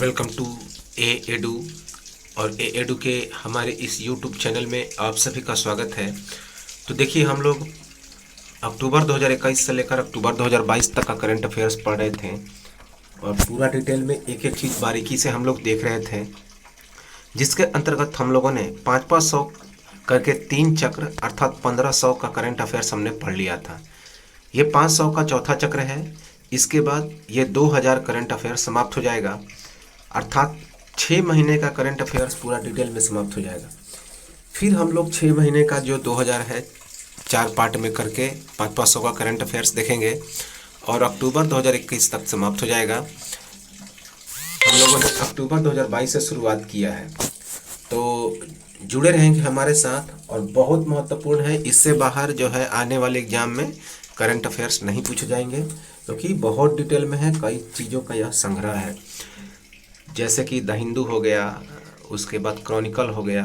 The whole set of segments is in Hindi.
Welcome to A edu. और ए एडू के हमारे इस यूट्यूब चैनल में आप सभी का स्वागत है। तो देखिए, हम लोग अक्टूबर 2021 से लेकर अक्टूबर 2022 तक का करंट अफेयर्स पढ़ रहे थे और पूरा डिटेल में एक एक चीज़ बारीकी से हम लोग देख रहे थे, जिसके अंतर्गत हम लोगों ने 500 करके 3 चक्र अर्थात 1500 का करंट अफेयर्स हमने पढ़ लिया था। ये 500 का चौथा चक्र है। इसके बाद ये 2000 करंट अफेयर्स समाप्त हो जाएगा, अर्थात 6 महीने का करंट अफेयर्स पूरा डिटेल में समाप्त हो जाएगा। फिर हम लोग 6 महीने का जो 2000 है 4 पार्ट में करके 500 का करंट अफेयर्स देखेंगे और अक्टूबर 2021 तक समाप्त हो जाएगा। हम लोगों ने अक्टूबर 2022 से शुरुआत किया है, तो जुड़े रहेंगे हमारे साथ। और बहुत महत्वपूर्ण है, इससे बाहर जो है आने वाले एग्जाम में करंट अफेयर्स नहीं पूछे जाएंगे, क्योंकि बहुत डिटेल में है, कई चीज़ों का यह संग्रह है। जैसे कि द हिंदू हो गया, उसके बाद क्रॉनिकल हो गया,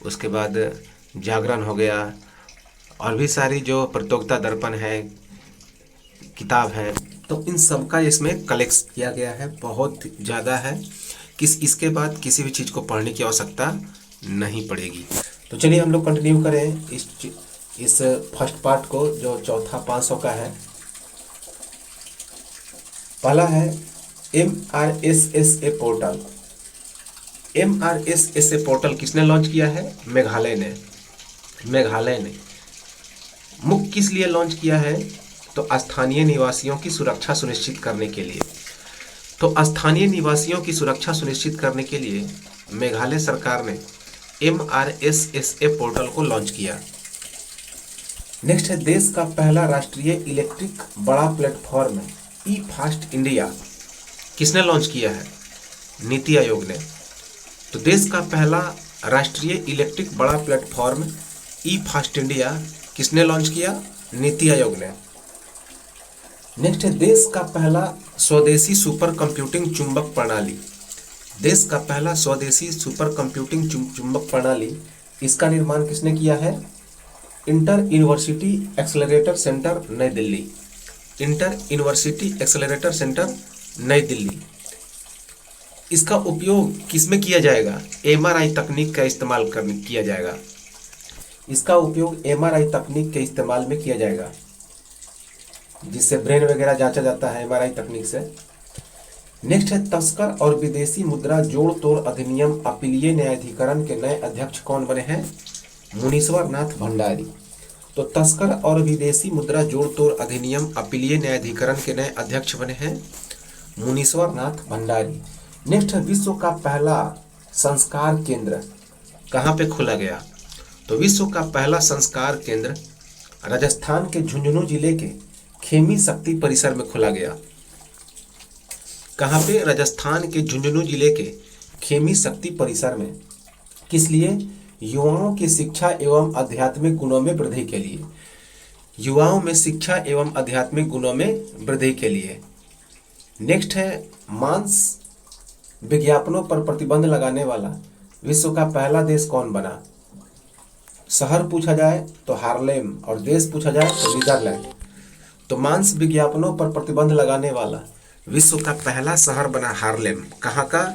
उसके बाद जागरण हो गया, और भी सारी जो प्रतियोगिता दर्पण है किताब है, तो इन सब का इसमें कलेक्ट किया गया है। बहुत ज़्यादा है, इसके बाद किसी भी चीज़ को पढ़ने की आवश्यकता नहीं पड़ेगी। तो चलिए हम लोग कंटिन्यू करें इस फर्स्ट पार्ट को, जो चौथा 500 का है। पहला है MRSSA पोर्टल। MRSSA पोर्टल किसने लॉन्च किया है? मेघालय ने। मुख्य किस लिए लॉन्च किया है? तो स्थानीय निवासियों की सुरक्षा सुनिश्चित करने के लिए। तो स्थानीय निवासियों की सुरक्षा सुनिश्चित करने के लिए मेघालय सरकार ने MRSSA पोर्टल को लॉन्च किया। नेक्स्ट है, देश का पहला राष्ट्रीय इलेक्ट्रिक बड़ा प्लेटफॉर्म ई फास्ट इंडिया किसने लॉन्च किया है? नीति आयोग ने। तो देश का पहला राष्ट्रीय इलेक्ट्रिक बड़ा प्लेटफॉर्म ई फास्ट इंडिया किसने लॉन्च किया? नीति आयोग ने। नेक्स्ट है, देश का पहला स्वदेशी सुपर कंप्यूटिंग चुंबक प्रणाली। देश का पहला स्वदेशी सुपर कंप्यूटिंग चुंबक प्रणाली, इसका निर्माण किसने किया है? इंटर यूनिवर्सिटी एक्सेलरेटर सेंटर नई Delhi. Inter university accelerator centre नई दिल्ली। इसका उपयोग किसमें किया जाएगा? MRI तकनीक का इस्तेमाल किया जाएगा। इसका उपयोग MRI तकनीक के इस्तेमाल में किया जाएगा, जिससे ब्रेन वगैरह जांचा जाता है MRI तकनीक से। नेक्स्ट है, तस्कर और विदेशी मुद्रा जोड़ तोड़ अधिनियम अपीलीय न्यायाधिकरण के नए अध्यक्ष कौन बने हैं? मुनीश्वर नाथ भंडारी। तो तस्कर और विदेशी मुद्रा जोड़ तोड़ अधिनियम अपीलीय न्यायाधिकरण के नए अध्यक्ष बने हैं मुनीश्वर नाथ भंडारी। नेक्स्ट है, विश्व का पहला संस्कार केंद्र कहाँ पे खोला गया? तो विश्व का पहला संस्कार केंद्र राजस्थान के झुंझुनू जिले के खेमी शक्ति परिसर में खोला गया। कहाँ पे? राजस्थान के झुंझुनू जिले के खेमी शक्ति परिसर में। किस लिए? युवाओं की शिक्षा एवं आध्यात्मिक गुणों में वृद्धि के लिए। युवाओं में शिक्षा एवं आध्यात्मिक गुणों में वृद्धि के लिए। नेक्स्ट है, मांस विज्ञापनों पर प्रतिबंध लगाने वाला विश्व का पहला देश कौन बना? शहर पूछा जाए तो हार्लेम और देश पूछा जाए तो नीदरलैंड। तो मांस विज्ञापनों पर प्रतिबंध लगाने वाला विश्व का पहला शहर बना हार्लेम। कहाँ का?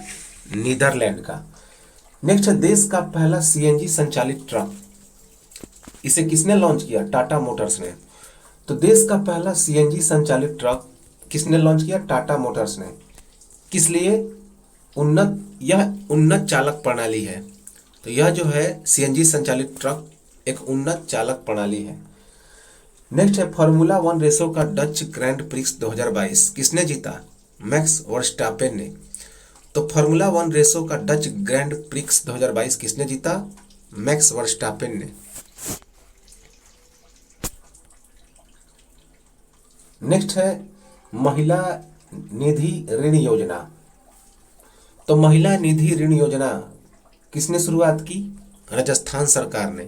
नीदरलैंड का। नेक्स्ट है, देश का पहला CNG संचालित ट्रक, इसे किसने लॉन्च किया? टाटा मोटर्स ने। तो देश का पहला CNG संचालित ट्रक किसने लॉन्च किया? टाटा मोटर्स ने। किस लिए? यह उन्नत चालक प्रणाली है। तो यह जो है CNG संचालित ट्रक एक उन्नत चालक प्रणाली है। नेक्स्ट है, फार्मूला 1 रेसो का डच ग्रैंड प्रिक्स 2022 किसने जीता? मैक्स वर्स्टापेन ने। तो फार्मूला 1 रेसो का डच ग्रैंड प्रिक्स 2022 किसने जीता? मैक्स वर्स्टापेन ने। नेक्स्ट है, महिला निधि ऋण योजना। तो महिला निधि ऋण योजना किसने शुरुआत की? राजस्थान सरकार ने।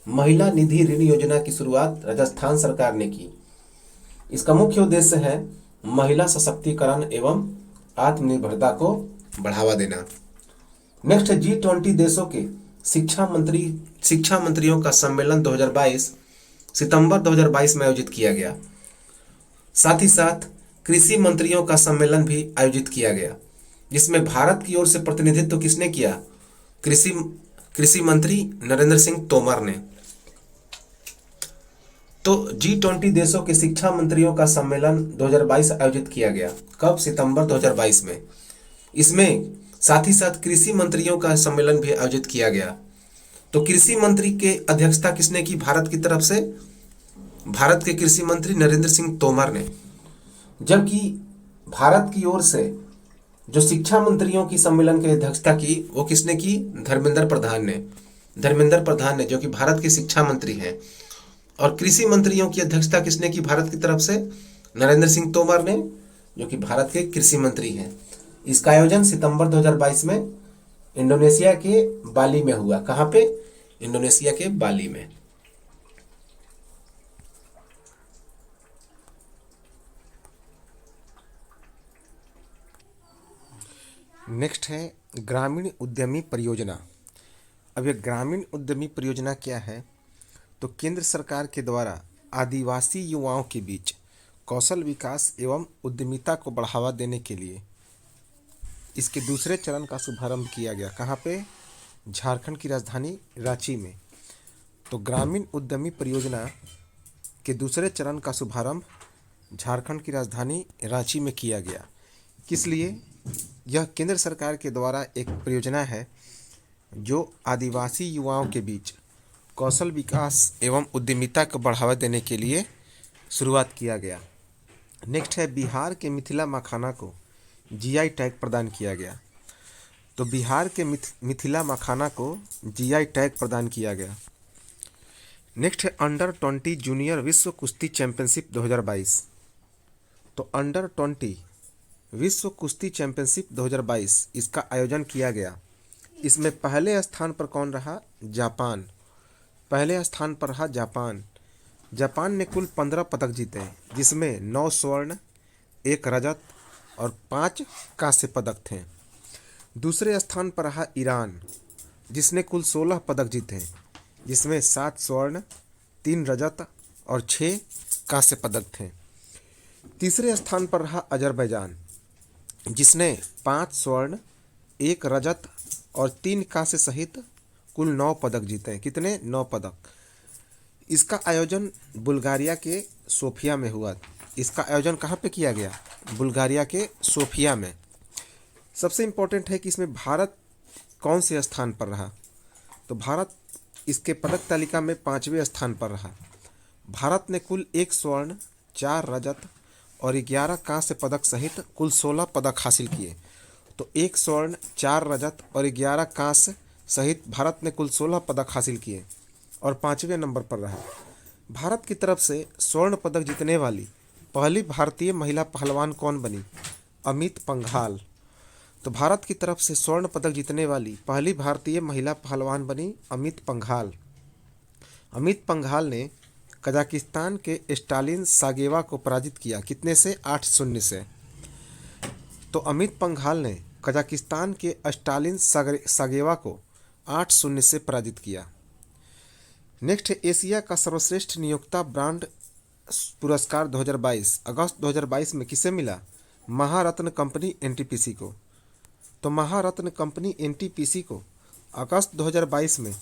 महिला निधि ऋण योजना की शुरुआत राजस्थान सरकार ने की। इसका मुख्य उद्देश्य है महिला सशक्तिकरण एवं आत्मनिर्भरता को बढ़ावा देना। नेक्स्ट है, G20 देशों के शिक्षा मंत्रियों का सम्मेलन 2022 सितंबर 2022 में आयोजित किया गया। साथ ही साथ कृषि मंत्रियों का सम्मेलन भी आयोजित किया गया। जिसमें भारत की ओर से प्रतिनिधित्व किसने किया? कृषि कृषि मंत्री नरेंद्र सिंह तोमर ने। तो G20 देशों के शिक्षा मंत्रियों का सम्मेलन 2022 आयोजित किया गया। कब? सितंबर 2022 में। इसमें साथ ही साथ कृषि मंत्रियों का सम्मेलन भी आयोजित किया गया। तो कृषि मंत्री के अध्यक्षता किसने की भारत की तरफ से? भारत के कृषि मंत्री नरेंद्र सिंह तोमर ने। जबकि भारत की ओर से जो शिक्षा मंत्रियों की सम्मेलन की अध्यक्षता की वो किसने की? धर्मेंद्र प्रधान ने। धर्मेंद्र प्रधान ने, जो कि भारत के शिक्षा मंत्री हैं। और कृषि मंत्रियों की अध्यक्षता किसने की भारत की तरफ से? नरेंद्र सिंह तोमर ने, जो कि भारत के कृषि मंत्री हैं। इसका आयोजन सितंबर 2022 में इंडोनेशिया के बाली में हुआ। कहाँ पे? इंडोनेशिया के बाली में। नेक्स्ट है ग्रामीण उद्यमी परियोजना। अब ये ग्रामीण उद्यमी परियोजना क्या है? तो केंद्र सरकार के द्वारा आदिवासी युवाओं के बीच कौशल विकास एवं उद्यमिता को बढ़ावा देने के लिए इसके दूसरे चरण का शुभारंभ किया गया। कहाँ पे? झारखंड की राजधानी रांची में। तो ग्रामीण उद्यमी परियोजना के दूसरे चरण का शुभारंभ झारखंड की राजधानी रांची में किया गया। किस लिए? यह केंद्र सरकार के द्वारा एक परियोजना है जो आदिवासी युवाओं के बीच कौशल विकास एवं उद्यमिता को बढ़ावा देने के लिए शुरुआत किया गया। नेक्स्ट है बिहार के मिथिला मखाना को जीआई टैग प्रदान किया गया। तो बिहार के मिथिला मखाना को जीआई टैग प्रदान किया गया। नेक्स्ट है अंडर 20 जूनियर विश्व कुश्ती चैंपियनशिप 2022। तो अंडर 20 विश्व कुश्ती चैंपियनशिप 2022 इसका आयोजन किया गया। इसमें पहले स्थान पर कौन रहा? जापान। पहले स्थान पर रहा जापान। जापान ने कुल 15 पदक जीते, जिसमें 9 स्वर्ण, 1 रजत और 5 कांस्य पदक थे। दूसरे स्थान पर रहा ईरान, जिसने कुल 16 पदक जीते, जिसमें 7 स्वर्ण, 3 रजत और 6 कांस्य पदक थे। तीसरे स्थान पर रहा अजरबैजान, जिसने 5 स्वर्ण, 1 रजत और 3 कांस्य सहित कुल 9 पदक जीते। कितने? 9 पदक। इसका आयोजन बुल्गारिया के सोफिया में हुआ। इसका आयोजन कहाँ पे किया गया? बुल्गारिया के सोफिया में। सबसे इम्पोर्टेंट है कि इसमें भारत कौन से स्थान पर रहा? तो भारत इसके पदक तालिका में 5वें स्थान पर रहा। भारत ने कुल 1 स्वर्ण, 4 रजत और 11 कांस्य पदक सहित कुल 16 पदक हासिल किए। तो 1 स्वर्ण, 4 रजत और 11 कांस्य सहित भारत ने कुल 16 पदक हासिल किए और 5वें नंबर पर रहा। भारत की तरफ से स्वर्ण पदक जीतने वाली पहली भारतीय महिला पहलवान कौन बनी? अमित पंघाल। तो भारत की तरफ से स्वर्ण पदक जीतने वाली पहली भारतीय महिला पहलवान बनी अमित पंघाल। अमित पंघाल ने कजाकिस्तान के स्टालिन सागेवा को पराजित किया। कितने से? 8-0 से। तो अमित पंघाल ने कजाकिस्तान के स्टालिन सागेवा को 8-0 से पराजित किया। नेक्स्ट है एशिया का सर्वश्रेष्ठ नियोक्ता ब्रांड पुरस्कार 2022 अगस्त 2022 में किसे मिला? महारत्न कंपनी एनटीपीसी को। तो महारत्न कंपनी एनटीपीसी को अगस्त 2022 में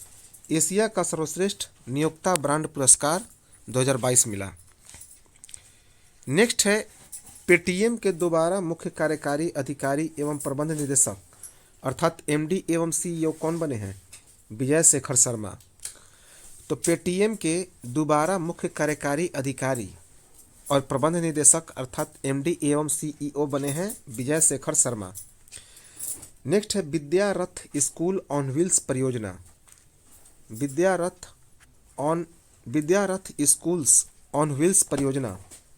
एशिया का सर्वश्रेष्ठ नियोक्ता ब्रांड पुरस्कार 2022 मिला। नेक्स्ट है पेटीएम के दोबारा मुख्य कार्यकारी अधिकारी एवं प्रबंध निदेशक अर्थात एमडी एवं सीईओ कौन बने हैं? विजय शेखर शर्मा। तो पेटीएम के दोबारा मुख्य कार्यकारी अधिकारी और प्रबंध निदेशक अर्थात एमडी एवं सीईओ बने हैं विजय शेखर शर्मा। नेक्स्ट है विद्यारथ स्कूल ऑन व्हील्स परियोजना। विद्यारथ स्कूल्स ऑन व्हील्स परियोजना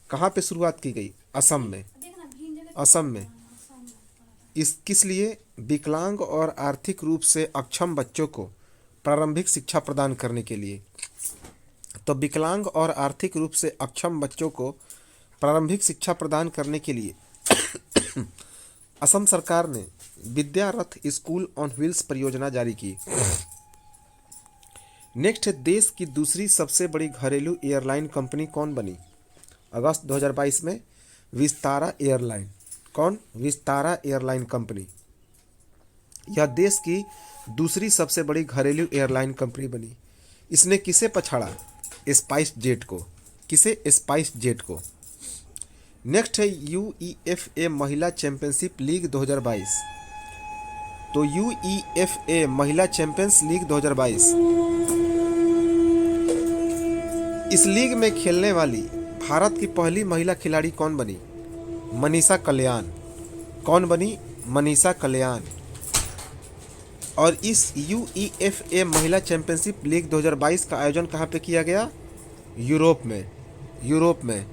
कहाँ पे शुरुआत की गई? असम में। असम में। इस किस लिए? विकलांग और आर्थिक रूप से अक्षम बच्चों को प्रारंभिक शिक्षा प्रदान करने के लिए। तो विकलांग और आर्थिक रूप से अक्षम बच्चों को प्रारंभिक शिक्षा प्रदान करने के लिए असम सरकार ने विद्यारथ स्कूल ऑन व्हील्स परियोजना जारी की। नेक्स्ट है देश की दूसरी सबसे बड़ी घरेलू एयरलाइन कंपनी कौन बनी? अगस्त 2022 में विस्तारा एयरलाइन। कौन? Vistara airline company. यह देश की दूसरी सबसे बड़ी घरेलू एयरलाइन कंपनी बनी। इसने किसे पछाड़ा? स्पाइस जेट को। किसे? स्पाइस जेट को। नेक्स्ट है यूईएफए महिला चैंपियनशिप लीग 2022। तो यूईएफए महिला चैंपियंस लीग 2022, इस लीग में खेलने वाली भारत की पहली महिला खिलाड़ी कौन बनी? मनीषा कल्याण। कौन बनी? मनीषा कल्याण। और इस यूईएफए महिला चैंपियनशिप लीग 2022 का आयोजन कहाँ पे किया गया? यूरोप में। यूरोप में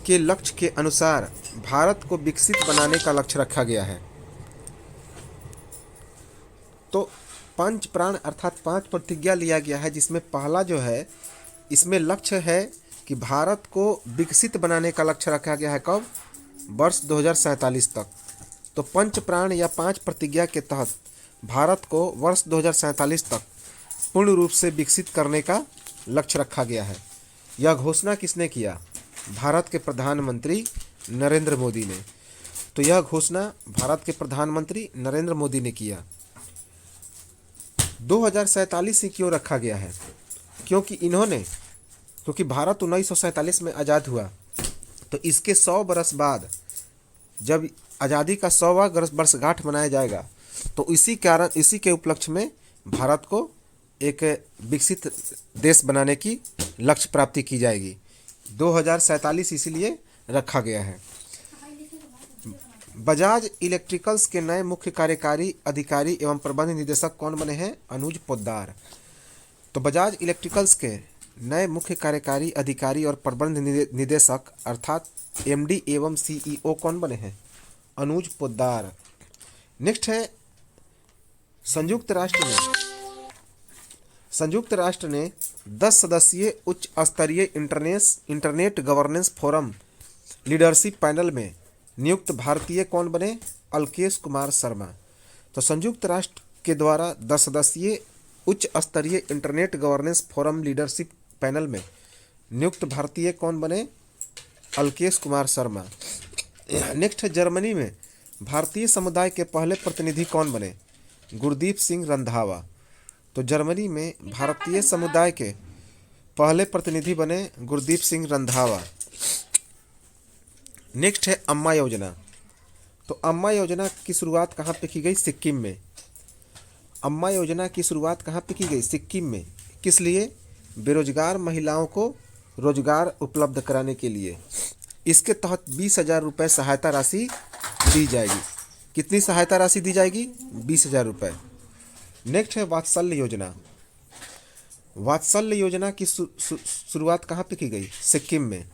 के लक्ष्य के अनुसार भारत को विकसित बनाने का लक्ष्य रखा गया है। तो 5 प्राण अर्थात 5 प्रतिज्ञा लिया गया है, जिसमें पहला जो है इसमें लक्ष्य है कि भारत को विकसित बनाने का लक्ष्य रखा गया है। कब? वर्ष 2047 तक। तो 5 प्राण या 5 प्रतिज्ञा के तहत भारत को वर्ष 2047 तक पूर्ण रूप से विकसित करने का लक्ष्य रखा गया है। यह घोषणा किसने किया? भारत के प्रधानमंत्री नरेंद्र मोदी ने। तो यह घोषणा भारत के प्रधानमंत्री नरेंद्र मोदी ने किया। 2047 ही क्यों रखा गया है? क्योंकि भारत 1947 में आज़ाद हुआ, तो इसके 100 बरस बाद जब आज़ादी का 100वां वर्षगांठ मनाया जाएगा, तो इसी के उपलक्ष्य में भारत को एक विकसित देश बनाने की लक्ष्य प्राप्ति की जाएगी। 2047 इसीलिए रखा गया है। बजाज इलेक्ट्रिकल्स के नए मुख्य कार्यकारी अधिकारी एवं प्रबंध निदेशक कौन बने हैं? अनुज पोद्दार। तो बजाज इलेक्ट्रिकल्स के नए मुख्य कार्यकारी अधिकारी और प्रबंध निदेशक अर्थात एमडी एवं सीईओ कौन बने हैं? अनुज पोद्दार। नेक्स्ट है संयुक्त राष्ट्र ने 10 सदस्यीय उच्च स्तरीय internet governance forum leadership panel में नियुक्त भारतीय कौन बने? अलकेश कुमार शर्मा। तो संयुक्त राष्ट्र के द्वारा 10 सदस्यीय उच्च स्तरीय internet governance forum leadership panel में नियुक्त भारतीय कौन बने? अलकेश कुमार शर्मा। नेक्स्ट है जर्मनी में भारतीय समुदाय के पहले प्रतिनिधि कौन बने? गुरदीप सिंह रंधावा। तो जर्मनी में भारतीय समुदाय के पहले प्रतिनिधि बने गुरदीप सिंह रंधावा। नेक्स्ट है अम्मा योजना। तो अम्मा योजना की शुरुआत कहाँ पे की गई? सिक्किम में। अम्मा योजना की शुरुआत कहाँ पे की गई? सिक्किम में। किस लिए? बेरोजगार महिलाओं को रोजगार उपलब्ध कराने के लिए। इसके तहत 20,000 रुपये सहायता राशि दी जाएगी। कितनी सहायता राशि दी जाएगी? 20,000 रुपये। नेक्स्ट है वात्सल्य योजना। वात्सल्य योजना की शुरुआत कहाँ पे की गई? सिक्किम में।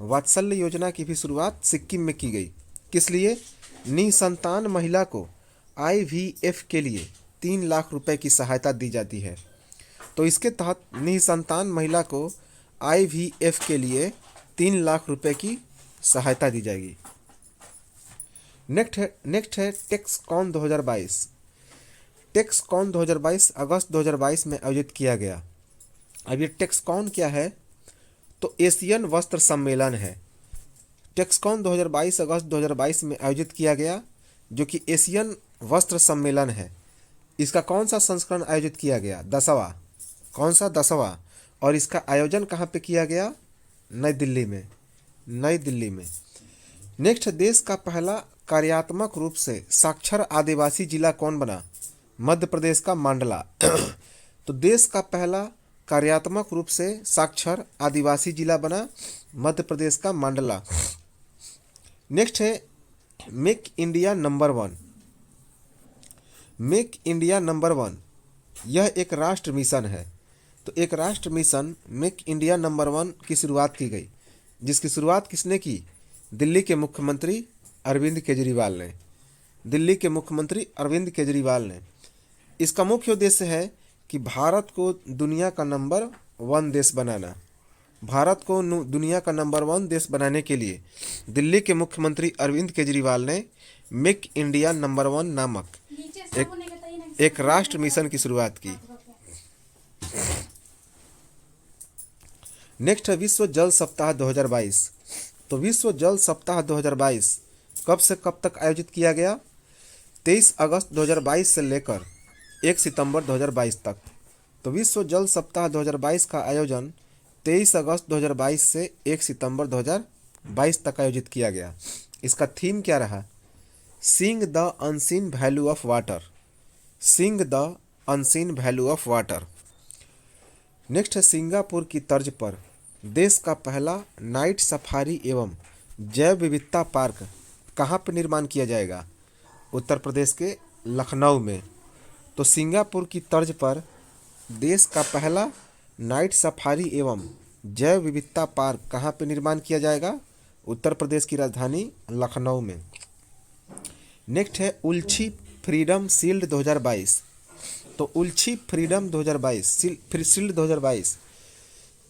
वात्सल्य योजना की भी शुरुआत सिक्किम में की गई। किस लिए? निसंतान महिला को आईवीएफ के लिए 3 लाख रुपए की सहायता दी जाती है। तो इसके तहत निसंतान महिला को आईवीएफ के लिए 3 लाख रुपए की सहायता दी जाएगी। नेक्स्ट है टेक्सकॉन 2022। टेक्सकॉन 2022 अगस्त 2022 में आयोजित किया गया। अब ये टेक्सकॉन क्या है? तो एशियन वस्त्र सम्मेलन है। टेक्सकॉन 2022 अगस्त 2022 में आयोजित किया गया, जो कि एशियन वस्त्र सम्मेलन है। इसका कौन सा संस्करण आयोजित किया गया? 10वां। कौन सा? 10वां। और इसका आयोजन कहाँ पे किया गया? नई दिल्ली में। नई दिल्ली में। नेक्स्ट, देश का पहला कार्यात्मक रूप से साक्षर आदिवासी जिला कौन बना? मध्य प्रदेश का मांडला। तो देश का पहला कार्यात्मक रूप से साक्षर आदिवासी जिला बना मध्य प्रदेश का मांडला। नेक्स्ट है make India number 1। Make India number 1 यह एक राष्ट्र मिशन है। तो एक राष्ट्र मिशन मेक इंडिया नंबर 1 की शुरुआत की गई, जिसकी शुरुआत किसने की? दिल्ली के मुख्यमंत्री अरविंद केजरीवाल ने। दिल्ली के मुख्यमंत्री अरविंद केजरीवाल ने। इसका मुख्य उद्देश्य है कि भारत को दुनिया का नंबर 1 देश बनाना। भारत को दुनिया का नंबर 1 देश बनाने के लिए दिल्ली के मुख्यमंत्री अरविंद केजरीवाल ने मेक इंडिया नंबर 1 नामक एक राष्ट्र मिशन की शुरुआत की। नेक्स्ट है विश्व जल सप्ताह 2022। तो विश्व जल सप्ताह 2022 कब से कब तक आयोजित किया गया? 23 अगस्त 2022 से लेकर 1 सितंबर 2022 तक। तो विश्व जल सप्ताह 2022 का आयोजन 23 अगस्त 2022 से 1 सितंबर 2022 तक आयोजित किया गया। इसका थीम क्या रहा? Seeing the unseen value of water. Seeing the unseen value of water. Next है, सिंगापुर की तर्ज पर देश का पहला नाइट सफारी एवं जैव विविधता पार्क कहाँ पर निर्माण किया जाएगा? उत्तर प्रदेश के लखनऊ में। तो सिंगापुर की तर्ज पर देश का पहला नाइट सफारी एवं जैव विविधता पार्क कहाँ पर निर्माण किया जाएगा? उत्तर प्रदेश की राजधानी लखनऊ में। नेक्स्ट है, उल्ची फ्रीडम शील्ड 2022। तो उल्ची फ्रीडम 2022 शील्ड 2022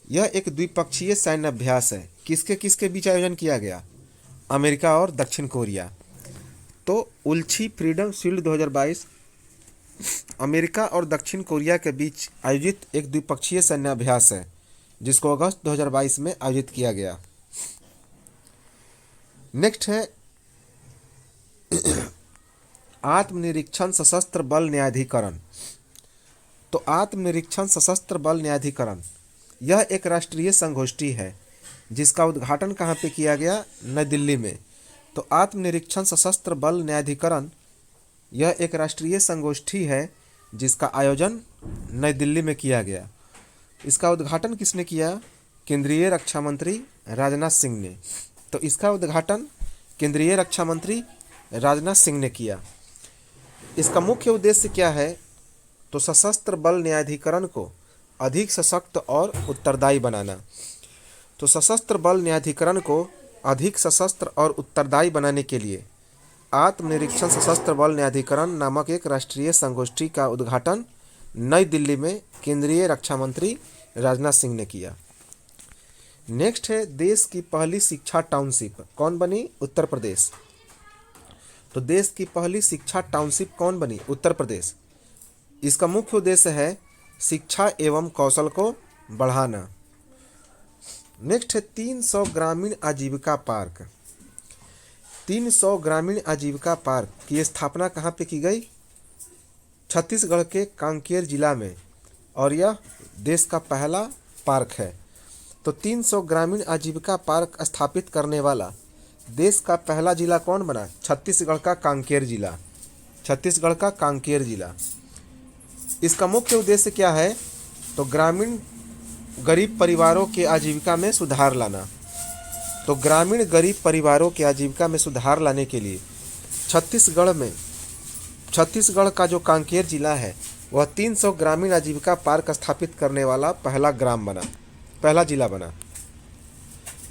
यह एक द्विपक्षीय सैन्य अभ्यास है। किसके किसके बीच आयोजन किया गया? अमेरिका और दक्षिण कोरिया। तो उल्ची फ्रीडम शील्ड 2022 अमेरिका और दक्षिण कोरिया के बीच आयोजित एक द्विपक्षीय सैन्य अभ्यास है, जिसको अगस्त 2022 में आयोजित किया गया। नेक्स्ट है, आत्मनिरीक्षण सशस्त्र बल न्यायाधिकरण। तो आत्मनिरीक्षण सशस्त्र बल न्यायाधिकरण यह एक राष्ट्रीय संगोष्ठी है, जिसका उद्घाटन कहाँ पे किया गया? नई दिल्ली में। तो आत्मनिरीक्षण सशस्त्र बल न्यायाधिकरण यह एक राष्ट्रीय संगोष्ठी है, जिसका आयोजन नई दिल्ली में किया गया। इसका उद्घाटन किसने किया? केंद्रीय रक्षा मंत्री राजनाथ सिंह ने। तो इसका उद्घाटन केंद्रीय रक्षा मंत्री राजनाथ सिंह ने किया। इसका मुख्य उद्देश्य क्या है? तो सशस्त्र बल न्यायाधिकरण को अधिक सशक्त और उत्तरदायी बनाना। तो सशस्त्र बल न्यायाधिकरण को अधिक सशस्त्र और उत्तरदायी बनाने के लिए आत्मनिरीक्षण सशस्त्र बल न्यायाधिकरण नामक एक राष्ट्रीय संगोष्ठी का उद्घाटन नई दिल्ली में केंद्रीय रक्षा मंत्री राजनाथ सिंह ने किया। नेक्स्ट है, देश की पहली शिक्षा टाउनशिप कौन बनी? उत्तर प्रदेश। तो देश की पहली शिक्षा टाउनशिप कौन बनी? उत्तर प्रदेश। इसका मुख्य उद्देश्य है शिक्षा एवं कौशल को बढ़ाना। नेक्स्ट है, 300 ग्रामीण आजीविका पार्क। 300 ग्रामीण आजीविका पार्क की स्थापना कहाँ पे की गई? छत्तीसगढ़ के कांकेर जिला में, और यह देश का पहला पार्क है। तो 300 ग्रामीण आजीविका पार्क स्थापित करने वाला देश का पहला जिला कौन बना? छत्तीसगढ़ का कांकेर जिला। छत्तीसगढ़ का कांकेर जिला। इसका मुख्य उद्देश्य क्या है? तो ग्रामीण गरीब परिवारों के आजीविका में सुधार लाना। तो ग्रामीण गरीब परिवारों के आजीविका में सुधार लाने के लिए छत्तीसगढ़ का जो कांकेर जिला है वह 300 ग्रामीण आजीविका पार्क स्थापित करने वाला पहला जिला बना।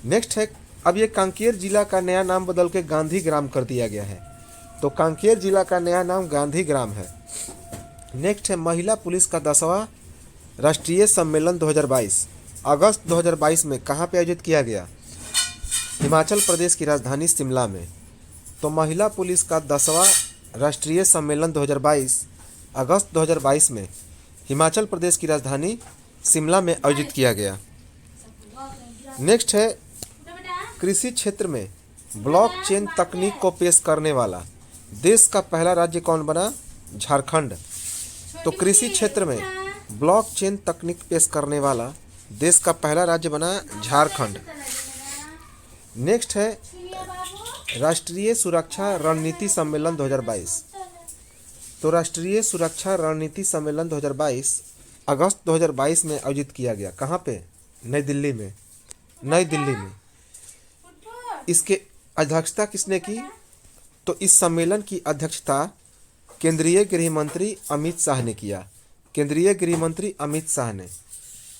नेक्स्ट है, अब ये कांकेर जिला का नया नाम बदल के गांधी ग्राम कर दिया गया है। तो कांकेर जिला का नया नाम गांधी ग्राम है। नेक्स्ट है, महिला पुलिस का 10वां राष्ट्रीय सम्मेलन 2022 अगस्त 2022 में कहाँ पे आयोजित किया गया? हिमाचल प्रदेश की राजधानी शिमला में। तो महिला पुलिस का 10वां राष्ट्रीय सम्मेलन 2022 अगस्त 2022 में हिमाचल प्रदेश की राजधानी शिमला में आयोजित किया गया। नेक्स्ट है, कृषि क्षेत्र में ब्लॉकचेन तकनीक को पेश करने वाला देश का पहला राज्य कौन बना? झारखंड। तो कृषि क्षेत्र में ब्लॉकचेन तकनीक पेश करने वाला देश का पहला राज्य बना झारखंड। नेक्स्ट है, राष्ट्रीय सुरक्षा रणनीति सम्मेलन 2022। तो राष्ट्रीय सुरक्षा रणनीति सम्मेलन 2022 अगस्त 2022 में आयोजित किया गया। कहाँ पे? नई दिल्ली में। नई दिल्ली में। इसके अध्यक्षता किसने की? तो इस सम्मेलन की अध्यक्षता केंद्रीय गृह मंत्री अमित शाह ने किया। केंद्रीय गृह मंत्री अमित शाह ने।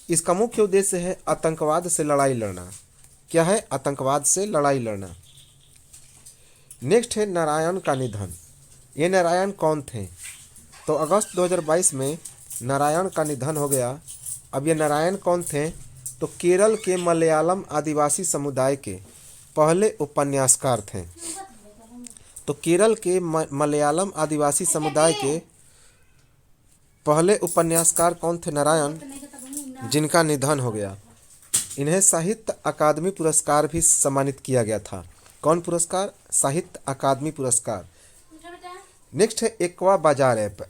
इसका मुख्य उद्देश्य है आतंकवाद से लड़ाई लड़ना। क्या है? आतंकवाद से लड़ाई लड़ना। नेक्स्ट है, नारायण का निधन। ये नारायण कौन थे? तो अगस्त 2022 में नारायण का निधन हो गया। अब ये नारायण कौन थे? तो केरल के मलयालम आदिवासी समुदाय के पहले उपन्यासकार थे। तो केरल के मलयालम आदिवासी समुदाय के पहले उपन्यासकार कौन थे? नारायण, जिनका निधन हो गया। इन्हें साहित्य अकादमी पुरस्कार भी सम्मानित किया गया था। कौन पुरस्कार? साहित्य अकादमी पुरस्कार। नेक्स्ट है एक्वा बाजार ऐप।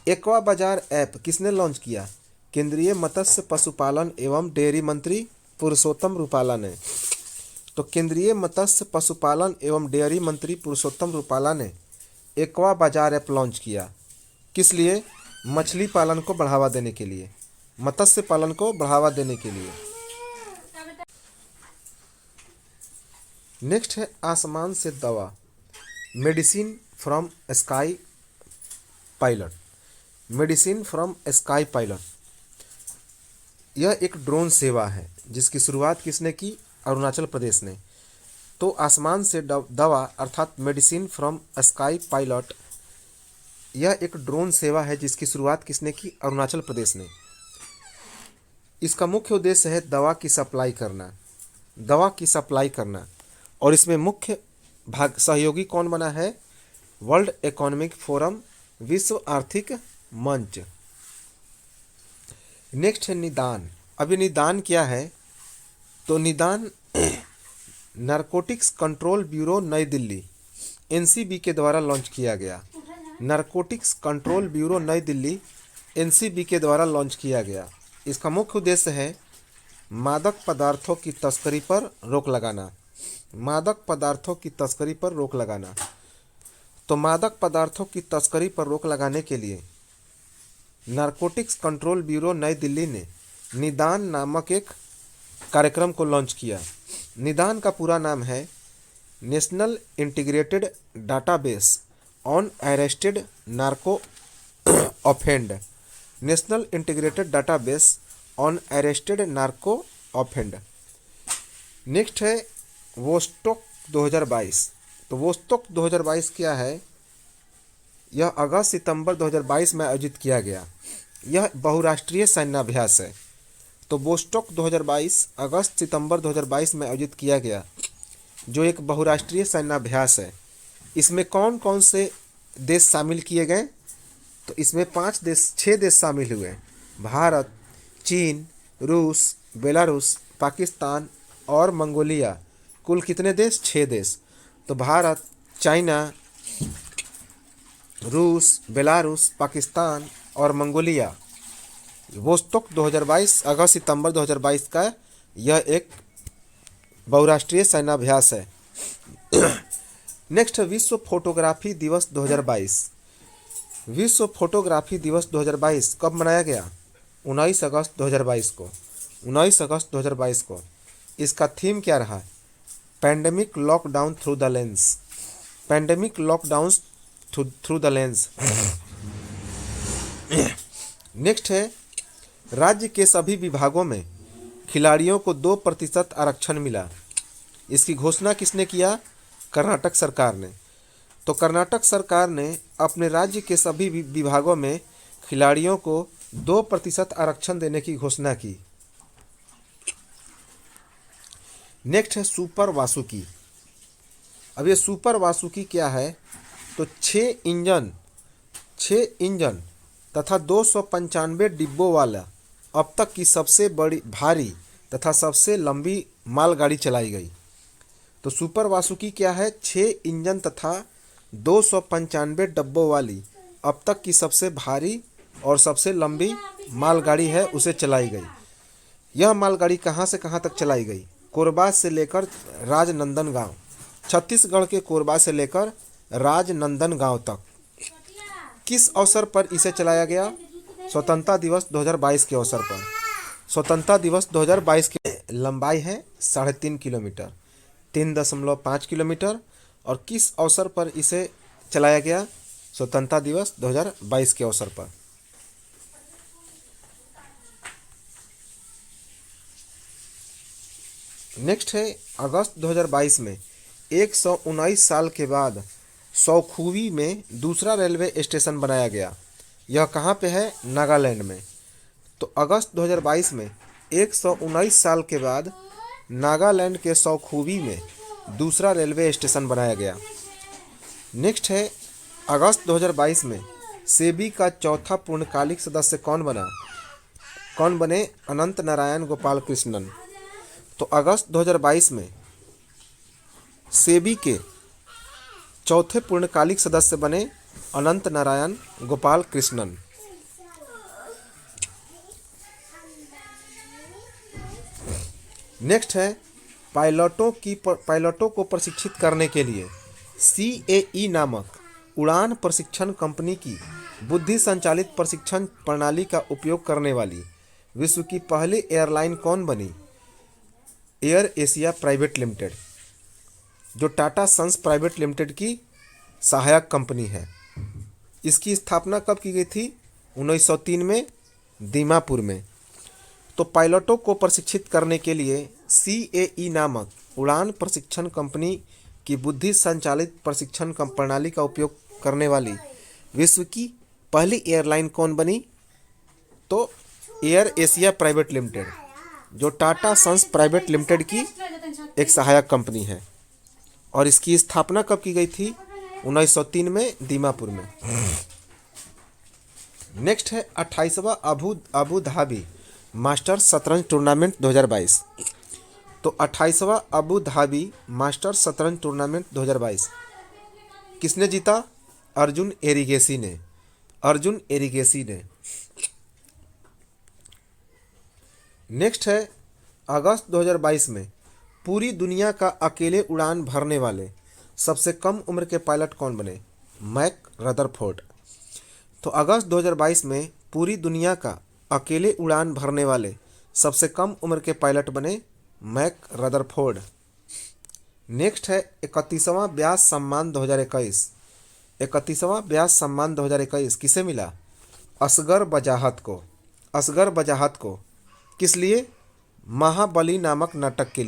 एक्वा बाजार ऐप किसने लॉन्च किया? केंद्रीय मत्स्य पशुपालन एवं डेयरी मंत्री पुरुषोत्तम रूपाला ने। तो केंद्रीय मत्स्य पशुपालन एवं डेयरी मंत्री पुरुषोत्तम रूपाला ने एक्वा बाजार ऐप लॉन्च किया। किस लिए? मछली पालन को बढ़ावा देने के लिए, मत्स्य पालन को बढ़ावा देने के लिए। नेक्स्ट है आसमान से दवा, medicine from sky pilot. Medicine from sky pilot यह एक ड्रोन सेवा है जिसकी शुरुआत किसने की? अरुणाचल प्रदेश ने। तो आसमान से दवा अर्थात मेडिसिन फ्रॉम स्काई पायलट यह एक ड्रोन सेवा है जिसकी शुरुआत किसने की? अरुणाचल प्रदेश ने। इसका मुख्य उद्देश्य है दवा की सप्लाई करना, दवा की सप्लाई करना। और इसमें मुख्य भाग सहयोगी कौन बना है? वर्ल्ड इकोनॉमिक फोरम, विश्व आर्थिक मंच। नेक्स्ट है निदान। अभी निदान क्या है? तो निदान नारकोटिक्स कंट्रोल ब्यूरो नई दिल्ली एनसीबी के द्वारा लॉन्च किया गया। नारकोटिक्स कंट्रोल ब्यूरो नई दिल्ली एनसीबी के द्वारा लॉन्च किया गया। इसका मुख्य उद्देश्य है मादक पदार्थों की तस्करी पर रोक लगाना, मादक पदार्थों की तस्करी पर रोक लगाना। तो मादक पदार्थों की तस्करी पर रोक लगाने के लिए नारकोटिक्स कंट्रोल ब्यूरो नई दिल्ली ने निदान नामक एक कार्यक्रम को लॉन्च किया। निदान का पूरा नाम है national integrated database on arrested narco offend. National integrated database on arrested narco offend. Next है वोस्टोक 2022। तो वोस्टोक 2022 क्या है? यह अगस्त सितंबर 2022 में आयोजित किया गया। यह बहुराष्ट्रीय सैन्याभ्यास है। तो वोस्टोक 2022 अगस्त सितंबर 2022 में आयोजित किया गया, जो एक बहुराष्ट्रीय सैन्याभ्यास है। इसमें कौन कौन से देश शामिल किए गए? तो इसमें 6 देश शामिल हुए। भारत, चीन, रूस, बेलारूस, पाकिस्तान और मंगोलिया। कुल कितने देश? 6 देश। तो भारत, चाइना, रूस, बेलारूस, पाकिस्तान और मंगोलिया। वोस्टोक 2022 अगस्त सितंबर 2022 का यह एक बहुराष्ट्रीय सैन्याभ्यास है। नेक्स्ट विश्व फोटोग्राफी दिवस 2022। विश्व फोटोग्राफी दिवस 2022 कब मनाया गया? 19 अगस्त 2022 को। 19 अगस्त 2022 को। इसका थीम क्या रहा? Pandemic lockdown through the lens. Pandemic lockdown through the lens. Next है राज्य के सभी विभागों में खिलाड़ियों को 2% आरक्षण मिला। इसकी घोषणा किसने किया? कर्नाटक सरकार ने। तो कर्नाटक सरकार ने अपने राज्य के सभी विभागों में खिलाड़ियों को 2% आरक्षण देने की घोषणा की। नेक्स्ट है सुपर वासुकी। अब ये सुपर वासुकी क्या है? तो 6 इंजन तथा 295 डिब्बों वाला अब तक की सबसे बड़ी भारी तथा सबसे लंबी मालगाड़ी चलाई गई। तो सुपर वासुकी क्या है? 6 इंजन तथा 295 डब्बों वाली अब तक की सबसे भारी और सबसे लंबी मालगाड़ी है, उसे चलाई गई। यह मालगाड़ी कहाँ से कहाँ तक चलाई गई? कोरबा से लेकर राजनंदनगांव। छत्तीसगढ़ के कोरबा से लेकर राजनंदनगांव तक। किस अवसर पर इसे चलाया गया? स्वतंत्रता दिवस 2022 के अवसर पर। स्वतंत्रता दिवस 2022 की लंबाई है 3.5 किलोमीटर, 3.5 किलोमीटर। और किस अवसर पर इसे चलाया गया? स्वतंत्रता दिवस 2022 के अवसर पर। नेक्स्ट है अगस्त 2022 में 119 साल के बाद सौखुवी में दूसरा रेलवे स्टेशन बनाया गया। यह कहाँ पे है? नागालैंड में। तो अगस्त 2022 में 119 साल के बाद नागालैंड के सौखुवी में दूसरा रेलवे स्टेशन बनाया गया। नेक्स्ट है अगस्त 2022 में सेबी का चौथा पूर्णकालिक सदस्य कौन बने? अनंत नारायण गोपाल कृष्णन। तो अगस्त 2022 में सेबी के चौथे पूर्णकालिक सदस्य बने अनंत नारायण गोपाल कृष्णन। नेक्स्ट है पायलटों को प्रशिक्षित करने के लिए CAE नामक उड़ान प्रशिक्षण कंपनी की बुद्धि संचालित प्रशिक्षण प्रणाली का उपयोग करने वाली विश्व की पहली एयरलाइन कौन बनी? एयर एशिया प्राइवेट लिमिटेड, जो टाटा सन्स प्राइवेट लिमिटेड की सहायक कंपनी है। इसकी स्थापना कब की गई थी? 1903 में दीमापुर में। तो पायलटों को प्रशिक्षित करने के लिए CAE नामक उड़ान प्रशिक्षण कंपनी की बुद्धि संचालित प्रशिक्षण प्रणाली का उपयोग करने वाली विश्व की पहली एयरलाइन कौन बनी? तो एयर एशिया प्राइवेट लिमिटेड, जो टाटा सन्स प्राइवेट लिमिटेड की एक सहायक कंपनी है। और इसकी स्थापना कब की गई थी? 1903 में दीमापुर में। नेक्स्ट है 28वां अबू धाबी मास्टर्स शतरंज टूर्नामेंट 2022। तो 28वां अबू धाबी मास्टर्स शतरंज टूर्नामेंट 2022 किसने जीता? अर्जुन एरिगेसी ने। नेक्स्ट है अगस्त 2022 में पूरी दुनिया का अकेले उड़ान भरने वाले सबसे कम उम्र के पायलट कौन बने? Mac Rutherford. तो अगस्त 2022 में पूरी दुनिया का अकेले उड़ान भरने वाले सबसे कम उम्र के पायलट बने मैक रदरफोर्ड। नेक्स्ट है 31वां व्यास सम्मान 2021। 31वां व्यास सम्मान 2021 किसे मिला? असगर बजाहत को। किस लिए? महाबली नामक नाटक के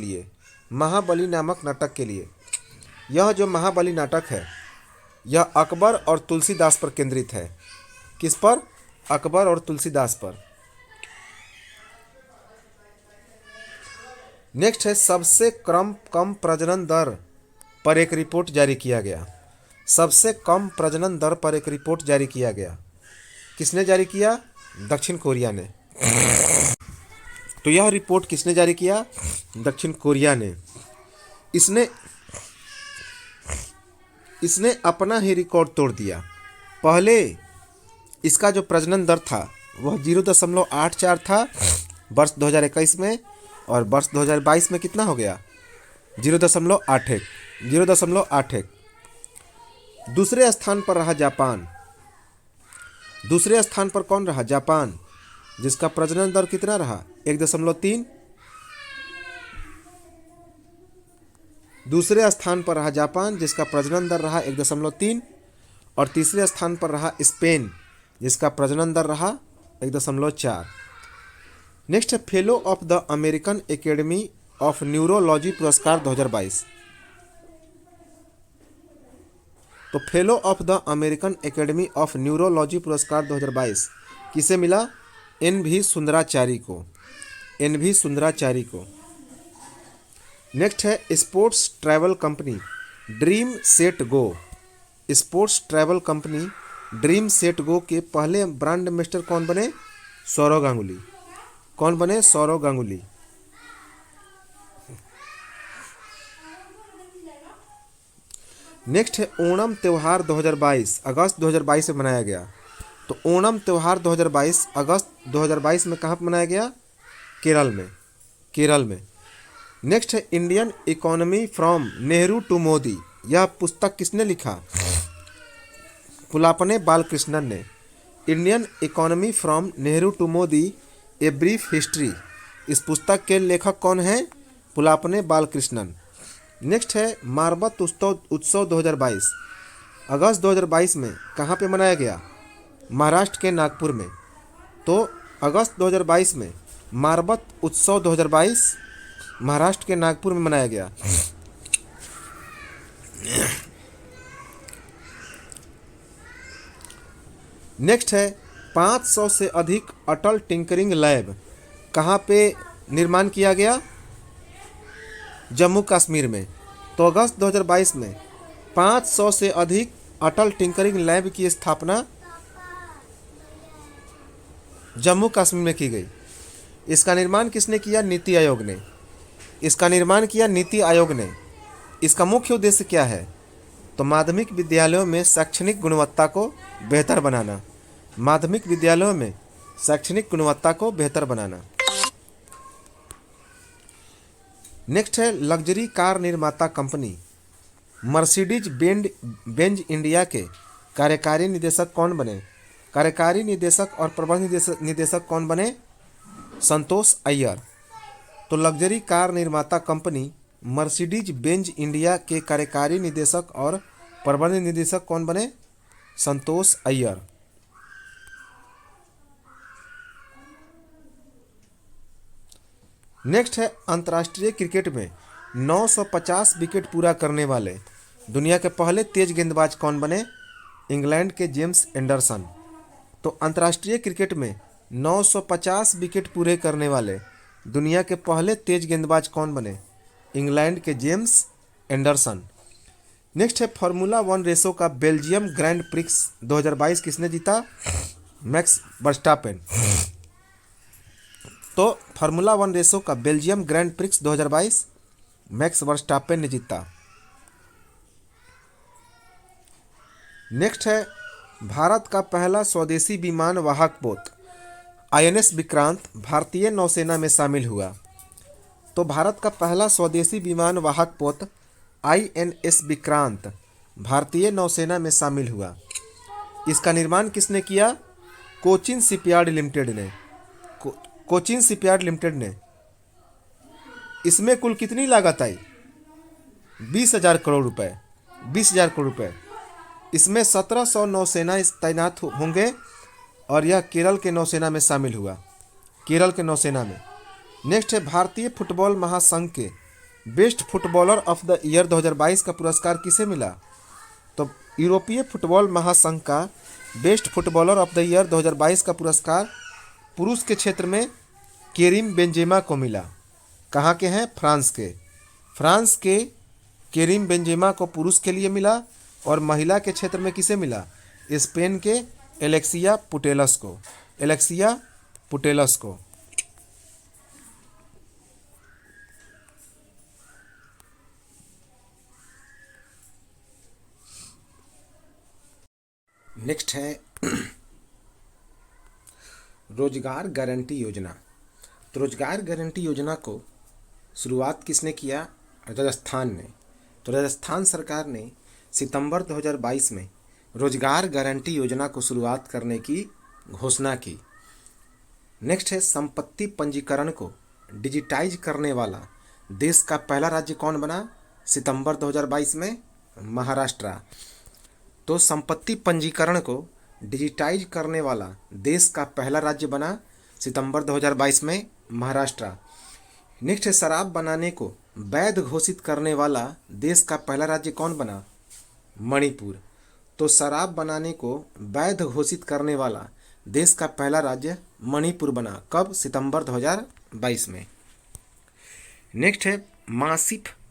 लिए। यह जो महाबली नाटक है यह अकबर और तुलसीदास पर केंद्रित है। किस पर? अकबर और तुलसीदास पर। नेक्स्ट है सबसे कम प्रजनन दर पर एक रिपोर्ट जारी किया गया। सबसे कम प्रजनन दर पर एक रिपोर्ट जारी किया गया। किसने जारी किया? दक्षिण कोरिया ने। तो यह रिपोर्ट किसने जारी किया? दक्षिण कोरिया ने। इसने अपना ही रिकॉर्ड तोड़ दिया। पहले इसका जो प्रजनन दर था वह 0.84 था वर्ष 2021 में, और वर्ष 2022 में कितना हो गया? 0.81। दूसरे स्थान पर रहा जापान। दूसरे स्थान पर कौन रहा? जापान, जिसका प्रजनन दर कितना रहा? 1.3। दूसरे स्थान पर रहा जापान, जिसका प्रजनन दर रहा 1.3। और तीसरे स्थान पर रहा स्पेन, जिसका प्रजनन दर रहा 1.4। नेक्स्ट है fellow of the American academy of neurology पुरस्कार 2022। तो fellow of the American academy of neurology पुरस्कार 2022 किसे मिला? NV सुंदराचारी को। नेक्स्ट है sports travel company dream set go के पहले ब्रांड एम्बेसडर कौन बने? सौरव गांगुली। नेक्स्ट है ओणम त्यौहार 2022 अगस्त 2022 में मनाया गया। तो ओणम त्यौहार 2022 अगस्त 2022 में कहाँ पर मनाया गया? केरल में। नेक्स्ट है Indian economy from Nehru to Modi. यह पुस्तक किसने लिखा? पुलापने बालकृष्णन ने। Indian economy from Nehru to Modi a brief history. इस पुस्तक के लेखक कौन हैं? पुलापने बालकृष्णन। नेक्स्ट है मारबत उत्सव 2022 अगस्त 2022 में कहाँ पे मनाया गया? महाराष्ट्र के नागपुर में। तो अगस्त 2022 में मारबत उत्सव 2022 महाराष्ट्र के नागपुर में मनाया गया। नेक्स्ट है 500 से अधिक अटल टिंकरिंग लैब कहाँ पे निर्माण किया गया? जम्मू कश्मीर में। तो अगस्त 2022 में 500 से अधिक अटल टिंकरिंग लैब की स्थापना जम्मू कश्मीर में की गई। इसका निर्माण किसने किया? नीति आयोग ने। इसका मुख्य उद्देश्य क्या है? तो माध्यमिक विद्यालयों में शैक्षणिक गुणवत्ता को बेहतर बनाना, माध्यमिक विद्यालयों में शैक्षणिक गुणवत्ता को बेहतर बनाना। नेक्स्ट है लग्जरी कार निर्माता कंपनी मर्सिडीज बेंज इंडिया के कार्यकारी निदेशक कौन बने? कार्यकारी निदेशक और प्रबंध निदेशक कौन बने? संतोष अय्यर। तो लग्जरी कार निर्माता कंपनी मर्सिडीज बेंज इंडिया के कार्यकारी निदेशक और प्रबंध निदेशक कौन बने? संतोष अय्यर। नेक्स्ट है अंतर्राष्ट्रीय क्रिकेट में 950 विकेट पूरा करने वाले दुनिया के पहले तेज गेंदबाज कौन बने? इंग्लैंड के जेम्स एंडरसन। तो अंतर्राष्ट्रीय क्रिकेट में 950 विकेट पूरे करने वाले दुनिया के पहले तेज गेंदबाज कौन बने? इंग्लैंड के जेम्स एंडरसन। नेक्स्ट है फार्मूला 1 रेसो का बेल्जियम ग्रैंड प्रिक्स 2022 किसने जीता? Max Verstappen. तो फार्मूला 1 रेसो का Belgium grand prix 2022 max Verstappen ने जीता। नेक्स्ट है भारत का पहला स्वदेशी विमान वाहक पोत INS विक्रांत भारतीय नौसेना में शामिल हुआ। तो भारत का पहला स्वदेशी विमान वाहक पोत INS विक्रांत भारतीय नौसेना में शामिल हुआ। इसका निर्माण किसने किया? कोचिन शिपयार्ड लिमिटेड ने। कोचिन शिपयार्ड लिमिटेड ने। इसमें कुल कितनी लागत आई? 20,000 करोड़ रुपए। 20,000 करोड़ रुपए। इसमें 1700 नौसेना तैनात होंगे और यह केरल के नौसेना में शामिल हुआ। केरल के नौसेना में। नेक्स्ट है भारतीय फुटबॉल महासंघ के best footballer of the year 2022 का पुरस्कार किसे मिला? तो यूरोपीय फुटबॉल महासंघ का best footballer of the year 2022 का पुरस्कार पुरुष के क्षेत्र में केरिम बेंजेमा को मिला। कहाँ के हैं? फ्रांस के। फ्रांस के केरिम बेंजेमा को पुरुष के लिए मिला और महिला के क्षेत्र में किसे मिला? स्पेन के एलेक्सिया पुटेलस को। एलेक्सिया पुटेलस को। नेक्स्ट है रोजगार गारंटी योजना। तो रोजगार गारंटी योजना को शुरुआत किसने किया? राजस्थान ने। तो राजस्थान सरकार ने सितंबर 2022 में रोजगार गारंटी योजना को शुरुआत करने की घोषणा की। नेक्स्ट है संपत्ति पंजीकरण को डिजिटाइज करने वाला देश का पहला राज्य कौन बना? सितंबर 2022 में महाराष्ट्र। तो संपत्ति पंजीकरण को डिजिटाइज करने वाला देश का पहला राज्य बना सितंबर 2022 में महाराष्ट्र। नेक्स्ट है शराब बनाने को वैध घोषित करने वाला देश का पहला राज्य कौन बना? मणिपुर। तो शराब बनाने को वैध घोषित करने वाला देश का पहला राज्य मणिपुर बना। कब? सितंबर 2022 में। नेक्स्ट है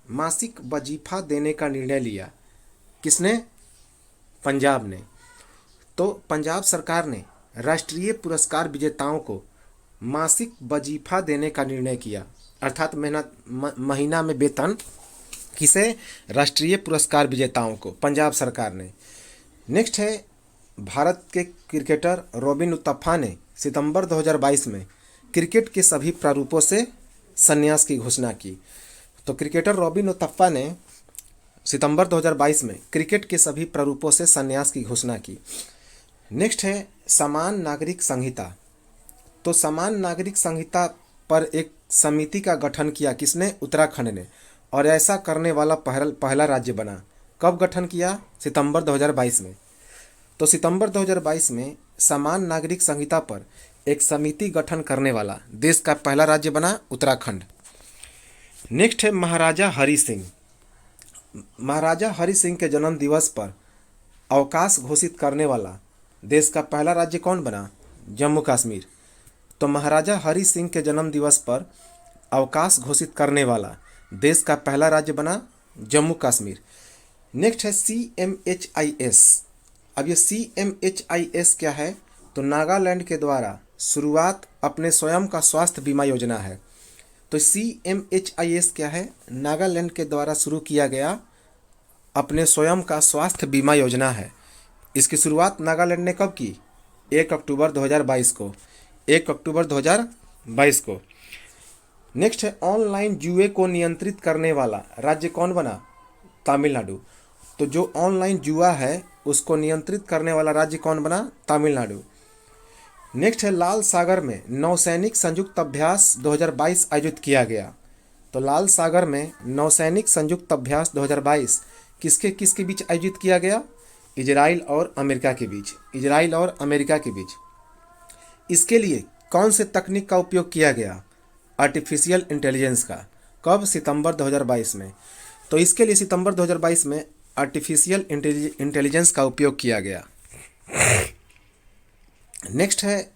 मासिक वजीफा देने का निर्णय लिया। किसने? पंजाब ने। तो पंजाब सरकार ने राष्ट्रीय पुरस्कार विजेताओं को मासिक वजीफा देने का निर्णय किया, अर्थात महीना में वेतन। किसे? राष्ट्रीय पुरस्कार विजेताओं को पंजाब सरकार ने। नेक्स्ट है भारत के क्रिकेटर रॉबिन उतप्पा ने सितंबर 2022 में क्रिकेट के सभी प्रारूपों से संन्यास की घोषणा की। तो क्रिकेटर रॉबिन उतप्पा ने सितंबर 2022 में क्रिकेट के सभी प्रारूपों से संन्यास की घोषणा की। नेक्स्ट है समान नागरिक संहिता। तो समान नागरिक संहिता पर एक समिति का गठन किया। किसने? उत्तराखंड ने। और ऐसा करने वाला पहला राज्य बना। कब गठन किया? सितंबर 2022 में। तो सितंबर 2022 में समान नागरिक संहिता पर एक समिति गठन करने वाला देश का पहला राज्य बना उत्तराखंड। नेक्स्ट है महाराजा हरि सिंह। महाराजा हरि सिंह के जन्म दिवस पर अवकाश घोषित करने वाला देश का पहला राज्य कौन बना? जम्मू कश्मीर। तो महाराजा हरि सिंह के जन्म दिवस पर अवकाश घोषित करने वाला देश का पहला राज्य बना जम्मू कश्मीर। नेक्स्ट है CMHIS। अब ये CMHIS क्या है? तो नागालैंड के द्वारा शुरुआत अपने स्वयं का स्वास्थ्य बीमा योजना है। तो CMHIS क्या है? नागालैंड के द्वारा शुरू किया गया अपने स्वयं का स्वास्थ्य बीमा योजना है। इसकी शुरुआत नागालैंड ने कब की? 1 अक्टूबर 2022 को। 1 अक्टूबर 2022 को। नेक्स्ट है, ऑनलाइन जुए को नियंत्रित करने वाला राज्य कौन बना? तमिलनाडु। तो जो ऑनलाइन जुआ है उसको नियंत्रित करने वाला राज्य कौन बना? तमिलनाडु। नेक्स्ट है, लाल सागर में नौसैनिक संयुक्त अभ्यास 2022 आयोजित किया गया। तो लाल सागर में नौसैनिक संयुक्त अभ्यास 2022 किसके किसके बीच आयोजित किया गया? इजराइल और अमेरिका के बीच। इजराइल और अमेरिका के बीच। इसके लिए कौन से तकनीक का उपयोग किया गया? आर्टिफिशियल इंटेलिजेंस का। कब? सितंबर 2022 में। तो इसके लिए सितंबर 2022 में आर्टिफिशियल इंटेलिजेंस का उपयोग किया गया। नेक्स्ट है,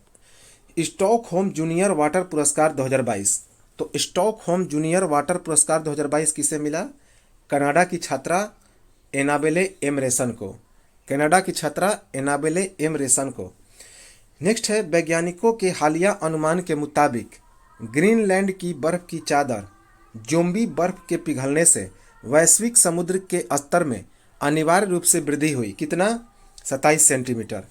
स्टॉकहोम जूनियर वाटर पुरस्कार 2022। तो स्टॉकहोम जूनियर वाटर पुरस्कार 2022 किसे मिला? कनाडा की छात्रा एनाबेले एम रेसन को। कनाडा की छात्रा एनाबेले एम रेसन को। नेक्स्ट है, वैज्ञानिकों के हालिया अनुमान के मुताबिक ग्रीनलैंड की बर्फ की चादर जोम्बी बर्फ के पिघलने से वैश्विक समुद्र के स्तर में अनिवार्य रूप से वृद्धि हुई। कितना? 27 सेंटीमीटर।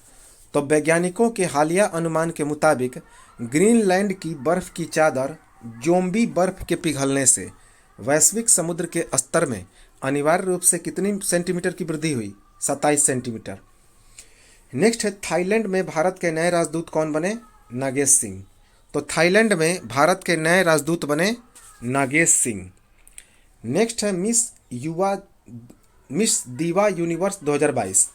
तो वैज्ञानिकों के हालिया अनुमान के मुताबिक ग्रीनलैंड की बर्फ की चादर जोम्बी बर्फ के पिघलने से वैश्विक समुद्र के स्तर में अनिवार्य रूप से कितनी सेंटीमीटर की वृद्धि हुई? 27 सेंटीमीटर। नेक्स्ट है, थाईलैंड में भारत के नए राजदूत कौन बने? नागेश सिंह। तो थाईलैंड में भारत के नए राजदूत बने नागेश सिंह। नेक्स्ट है, मिस दीवा यूनिवर्स 2022।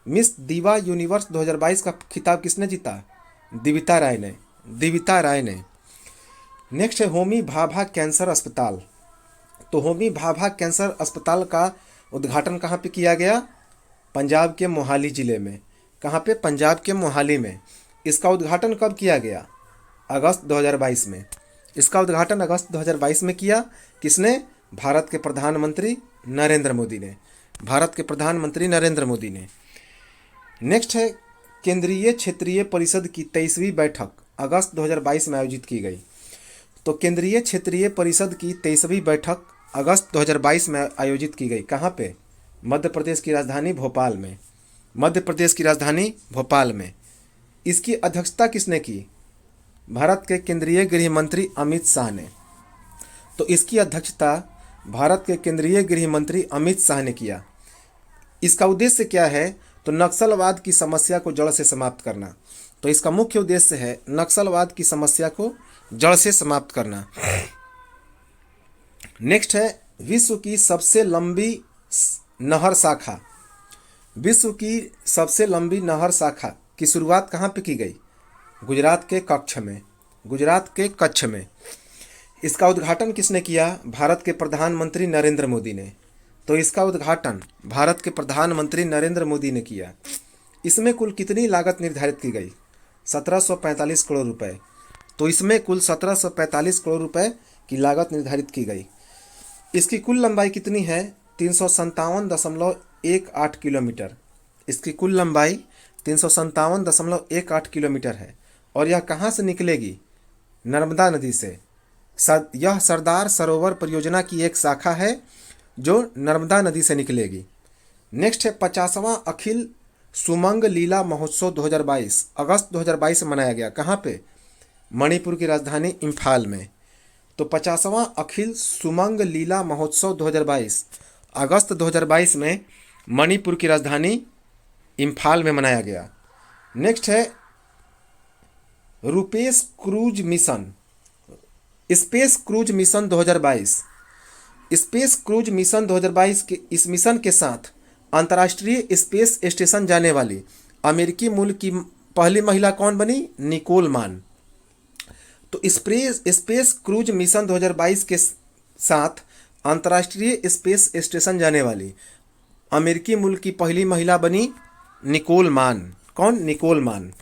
मिस दीवा यूनिवर्स 2022 का खिताब किसने जीता? दिविता राय ने। दिविता राय ने। नेक्स्ट है, होमी भाभा कैंसर अस्पताल। तो होमी भाभा कैंसर अस्पताल का उद्घाटन कहाँ पे किया गया? पंजाब के मोहाली जिले में। कहाँ पे? पंजाब के मोहाली में। इसका उद्घाटन कब किया गया? अगस्त 2022 में। इसका उद्घाटन अगस्त 2022 में किया। किसने? भारत के प्रधानमंत्री नरेंद्र मोदी ने। भारत के प्रधानमंत्री नरेंद्र मोदी ने। नेक्स्ट है, केंद्रीय क्षेत्रीय परिषद की 23वीं बैठक अगस्त 2022 में आयोजित की गई। तो केंद्रीय क्षेत्रीय परिषद की 23वीं बैठक अगस्त 2022 में आयोजित की गई। कहाँ पे? मध्य प्रदेश की राजधानी भोपाल में। मध्य प्रदेश की राजधानी भोपाल में। इसकी अध्यक्षता किसने की? भारत के केंद्रीय गृह मंत्री अमित शाह ने। तो इसकी अध्यक्षता भारत के केंद्रीय गृह मंत्री अमित शाह ने किया। इसका उद्देश्य क्या है? तो नक्सलवाद की समस्या को जड़ से समाप्त करना। तो इसका मुख्य उद्देश्य है नक्सलवाद की समस्या को जड़ से समाप्त करना। नेक्स्ट है, विश्व की सबसे लंबी नहर शाखा। विश्व की सबसे लंबी नहर शाखा की शुरुआत कहाँ पे की गई? गुजरात के कच्छ में। गुजरात के कच्छ में। इसका उद्घाटन किसने किया? भारत के प्रधानमंत्री नरेंद्र मोदी ने। तो इसका उद्घाटन भारत के प्रधानमंत्री नरेंद्र मोदी ने किया। इसमें कुल कितनी लागत निर्धारित की गई? 1745 करोड़ रुपए। तो इसमें कुल 1745 करोड़ रुपए की लागत निर्धारित की गई। इसकी कुल लंबाई कितनी है? 357.18 किलोमीटर। इसकी कुल लंबाई 357.18 किलोमीटर है। और यह कहाँ से निकलेगी? नर्मदा नदी से। यह सरदार सरोवर परियोजना की एक शाखा है जो नर्मदा नदी से निकलेगी। नेक्स्ट है, 50वां अखिल सुमंग लीला महोत्सव 2022 अगस्त 2022 में मनाया गया। कहाँ पे? मणिपुर की राजधानी इम्फाल में। तो 50वां अखिल सुमंग लीला महोत्सव 2022 अगस्त 2022 में मणिपुर की राजधानी इम्फाल में मनाया गया। नेक्स्ट है, Rupesh cruise mission. Space cruise mission 2022। Space cruise mission 2022 के इस मिशन के साथ अंतर्राष्ट्रीय स्पेस स्टेशन जाने वाली अमेरिकी मूल की पहली महिला कौन बनी? निकोल मान। तो स्पेस क्रूज मिशन 2022 के साथ अंतर्राष्ट्रीय स्पेस स्टेशन जाने वाली अमेरिकी मूल की पहली महिला बनी निकोल मान। कौन? निकोल मान।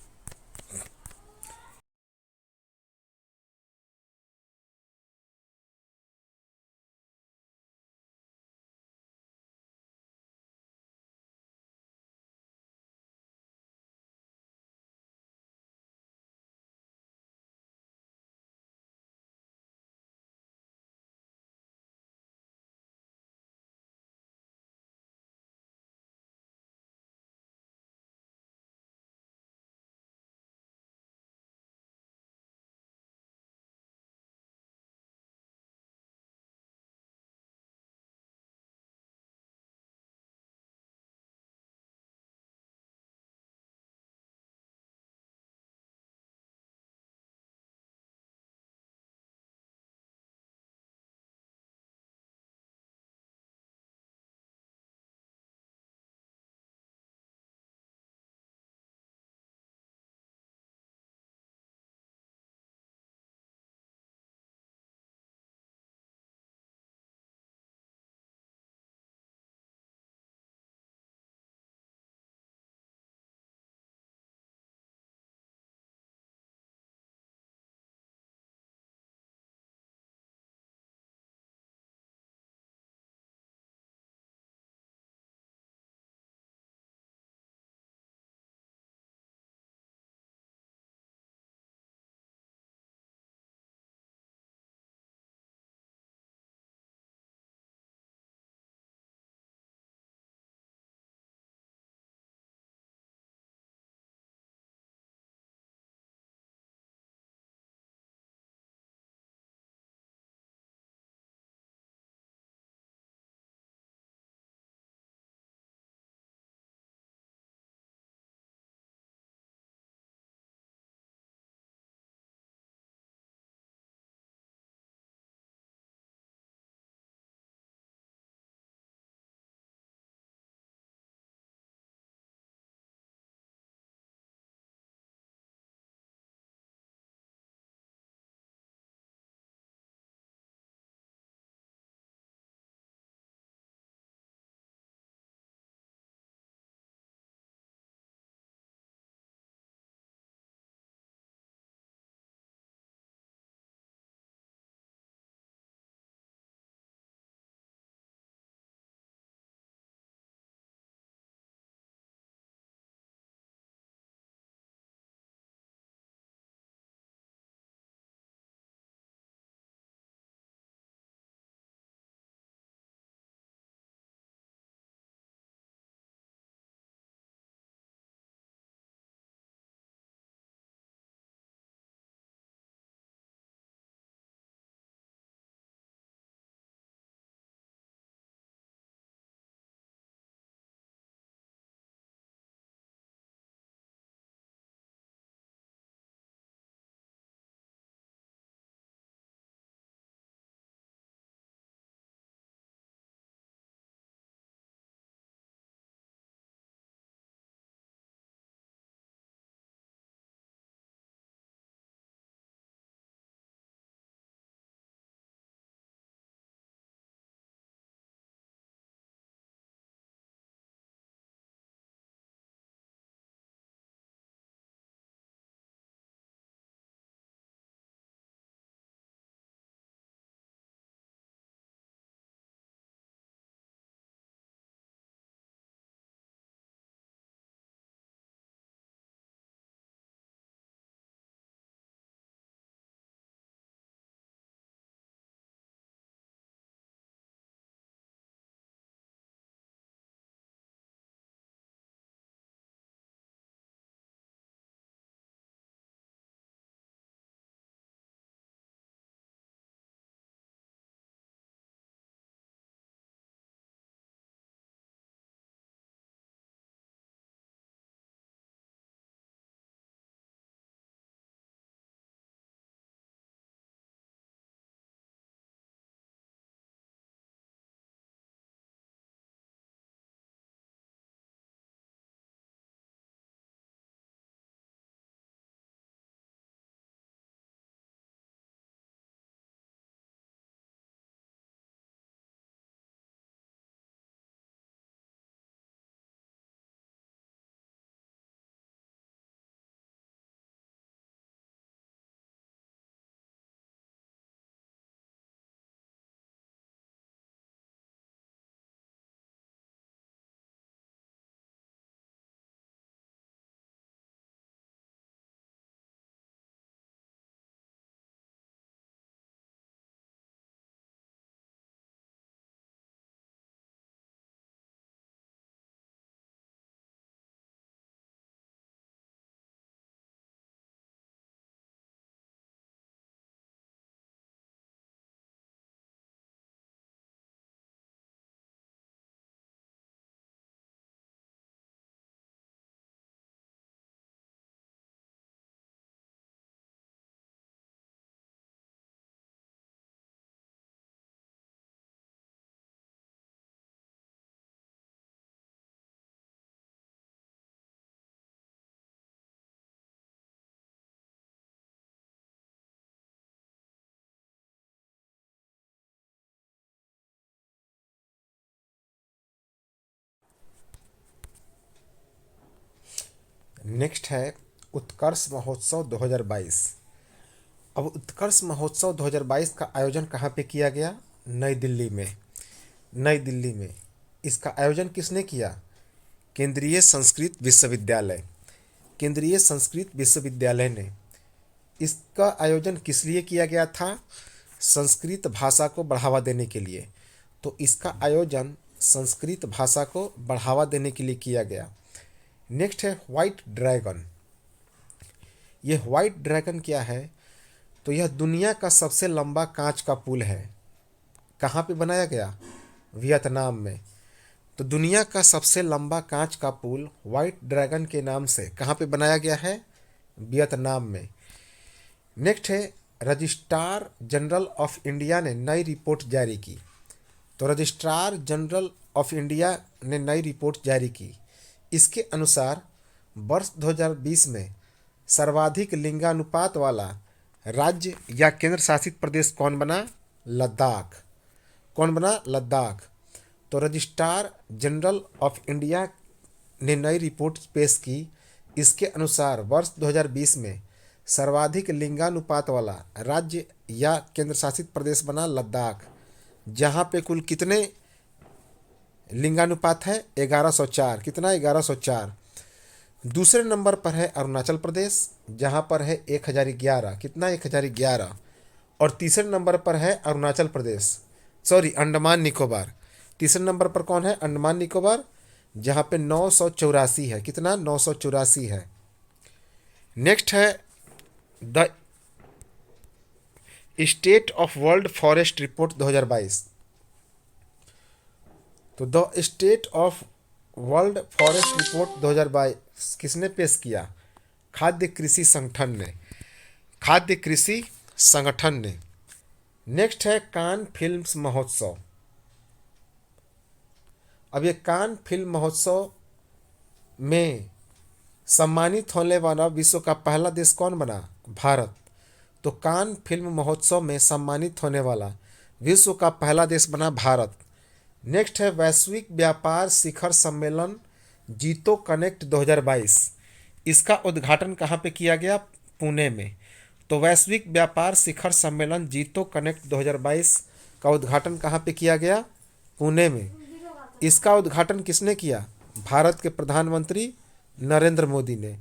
नेक्स्ट है उत्कर्ष महोत्सव 2022। अब उत्कर्ष महोत्सव 2022 का आयोजन कहाँ पे किया गया? नई दिल्ली में। नई दिल्ली में इसका आयोजन किसने किया? केंद्रीय संस्कृत विश्वविद्यालय। केंद्रीय संस्कृत विश्वविद्यालय ने इसका आयोजन किस लिए किया गया था? संस्कृत भाषा को बढ़ावा देने के लिए। तो इसका आयोजन संस्कृत भाषा को बढ़ावा देने के लिए किया गया। नेक्स्ट है व्हाइट ड्रैगन। ये व्हाइट ड्रैगन क्या है? तो यह दुनिया का सबसे लंबा कांच का पुल है। कहाँ पे बनाया गया? वियतनाम में। तो दुनिया का सबसे लंबा कांच का पुल व्हाइट ड्रैगन के नाम से कहाँ पे बनाया गया है? वियतनाम में। नेक्स्ट है रजिस्ट्रार जनरल ऑफ इंडिया ने नई रिपोर्ट जारी की। तो रजिस्ट्रार जनरल ऑफ इंडिया ने नई रिपोर्ट जारी की। इसके अनुसार वर्ष 2020 में सर्वाधिक लिंगानुपात वाला राज्य या केंद्र शासित प्रदेश कौन बना? लद्दाख। कौन बना? लद्दाख। तो रजिस्ट्रार जनरल ऑफ इंडिया ने नई रिपोर्ट पेश की। इसके अनुसार वर्ष 2020 में सर्वाधिक लिंगानुपात वाला राज्य या केंद्र शासित प्रदेश बना लद्दाख, जहाँ पे कुल कितने लिंगानुपात है? 1104। कितना? 1104। दूसरे नंबर पर है अरुणाचल प्रदेश, जहाँ पर है 1011। कितना? 1011। और तीसरे नंबर पर है अरुणाचल प्रदेश, अंडमान निकोबार। तीसरे नंबर पर कौन है? अंडमान निकोबार, जहाँ पे 984 है। कितना? 984 है। नेक्स्ट है the state of world forest report 2022। तो the state of world forest report 2022 किसने पेश किया? खाद्य कृषि संगठन ने। खाद्य कृषि संगठन ने। नेक्स्ट है कान फिल्म महोत्सव। अब ये कान फिल्म महोत्सव में सम्मानित होने वाला विश्व का पहला देश कौन बना? भारत। तो कान फिल्म महोत्सव में सम्मानित होने वाला विश्व का पहला देश बना भारत। नेक्स्ट है वैश्विक व्यापार शिखर सम्मेलन जीतो कनेक्ट 2022। इसका उद्घाटन कहाँ पे किया गया? पुणे में। तो वैश्विक व्यापार शिखर सम्मेलन जीतो कनेक्ट 2022 का उद्घाटन कहाँ पे किया गया? पुणे में। इसका उद्घाटन किसने किया? भारत के प्रधानमंत्री नरेंद्र मोदी ने।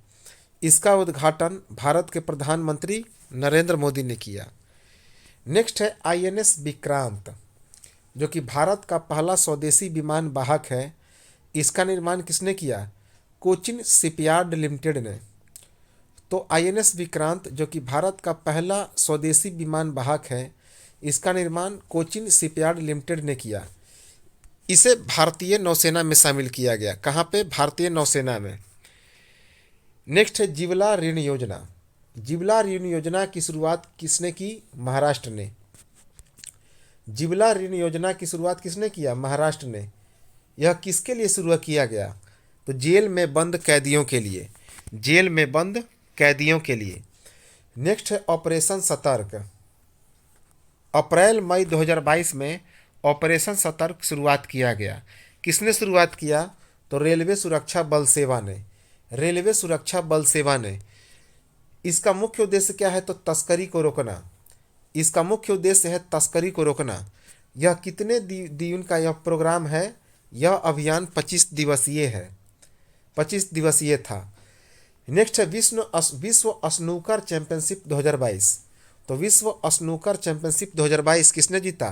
इसका उद्घाटन भारत के प्रधानमंत्री नरेंद्र मोदी ने किया। नेक्स्ट है आईएनएस विक्रांत, जो कि भारत का पहला स्वदेशी विमान वाहक है। इसका निर्माण किसने किया? कोचिन शिपयार्ड लिमिटेड ने। तो आईएनएस विक्रांत, जो कि भारत का पहला स्वदेशी विमान वाहक है, इसका निर्माण कोचिन शिपयार्ड लिमिटेड ने किया। इसे भारतीय नौसेना में शामिल किया गया। कहाँ पे? भारतीय नौसेना में। नेक्स्ट है जिबला ऋण योजना। जिबला ऋण योजना की शुरुआत किसने की? महाराष्ट्र ने। जिबला ऋण योजना की शुरुआत किसने किया? महाराष्ट्र ने। यह किसके लिए शुरू किया गया? तो जेल में बंद कैदियों के लिए। जेल में बंद कैदियों के लिए। नेक्स्ट है ऑपरेशन सतर्क। अप्रैल मई 2022 में ऑपरेशन सतर्क शुरुआत किया गया। किसने शुरुआत किया? तो रेलवे सुरक्षा बल सेवा ने। रेलवे सुरक्षा बल सेवा ने। इसका मुख्य उद्देश्य क्या है? तो तस्करी को रोकना। इसका मुख्य उद्देश्य है तस्करी को रोकना। यह कितने दिन का यह प्रोग्राम है? यह अभियान 25 दिवसीय है। 25 दिवसीय था। नेक्स्ट है विश्व स्नूकर चैंपियनशिप 2022। तो विश्व स्नूकर चैंपियनशिप 2022 किसने जीता?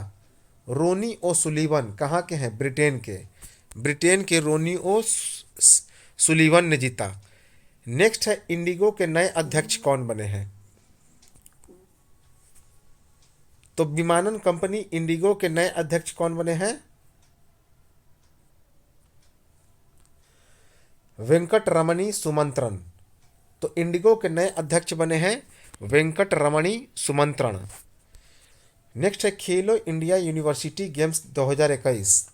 रोनी ओ सुलीवन। कहाँ के हैं? ब्रिटेन के। ब्रिटेन के रोनी ओ सुलीवन ने जीता। नेक्स्ट है इंडिगो के नए अध्यक्ष कौन बने हैं? तो विमानन कंपनी इंडिगो के नए अध्यक्ष कौन बने हैं? वेंकट रमणी सुमंत्रन। तो इंडिगो के नए अध्यक्ष बने हैं वेंकट रमणी सुमंत्रन। नेक्स्ट है खेलो इंडिया यूनिवर्सिटी गेम्स 2021।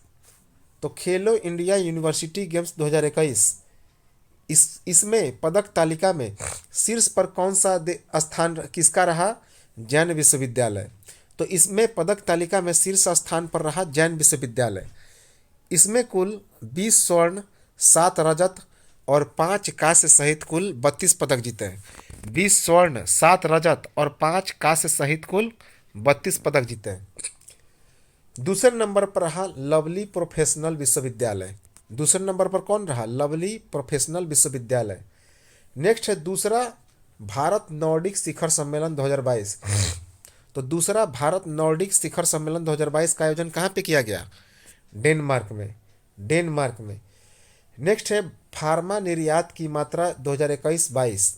तो खेलो इंडिया यूनिवर्सिटी गेम्स 2021 इसमें पदक तालिका में शीर्ष पर कौन सा स्थान किसका रहा? जैन विश्वविद्यालय। तो इसमें पदक तालिका में शीर्ष स्थान पर रहा जैन विश्वविद्यालय। इसमें कुल 20 स्वर्ण, 7 रजत और 5 कांस्य सहित कुल 32 पदक जीते हैं। 20 स्वर्ण, 7 रजत और 5 कांस्य सहित कुल 32 पदक जीते हैं। दूसरे नंबर पर रहा लवली प्रोफेशनल विश्वविद्यालय। दूसरे नंबर पर कौन रहा? लवली प्रोफेशनल विश्वविद्यालय। नेक्स्ट है दूसरा भारत नॉर्डिक शिखर सम्मेलन 2022। तो दूसरा भारत नॉर्डिक शिखर सम्मेलन 2022 का आयोजन कहाँ पे किया गया? डेनमार्क में। डेनमार्क में। नेक्स्ट है फार्मा निर्यात की मात्रा 2021-22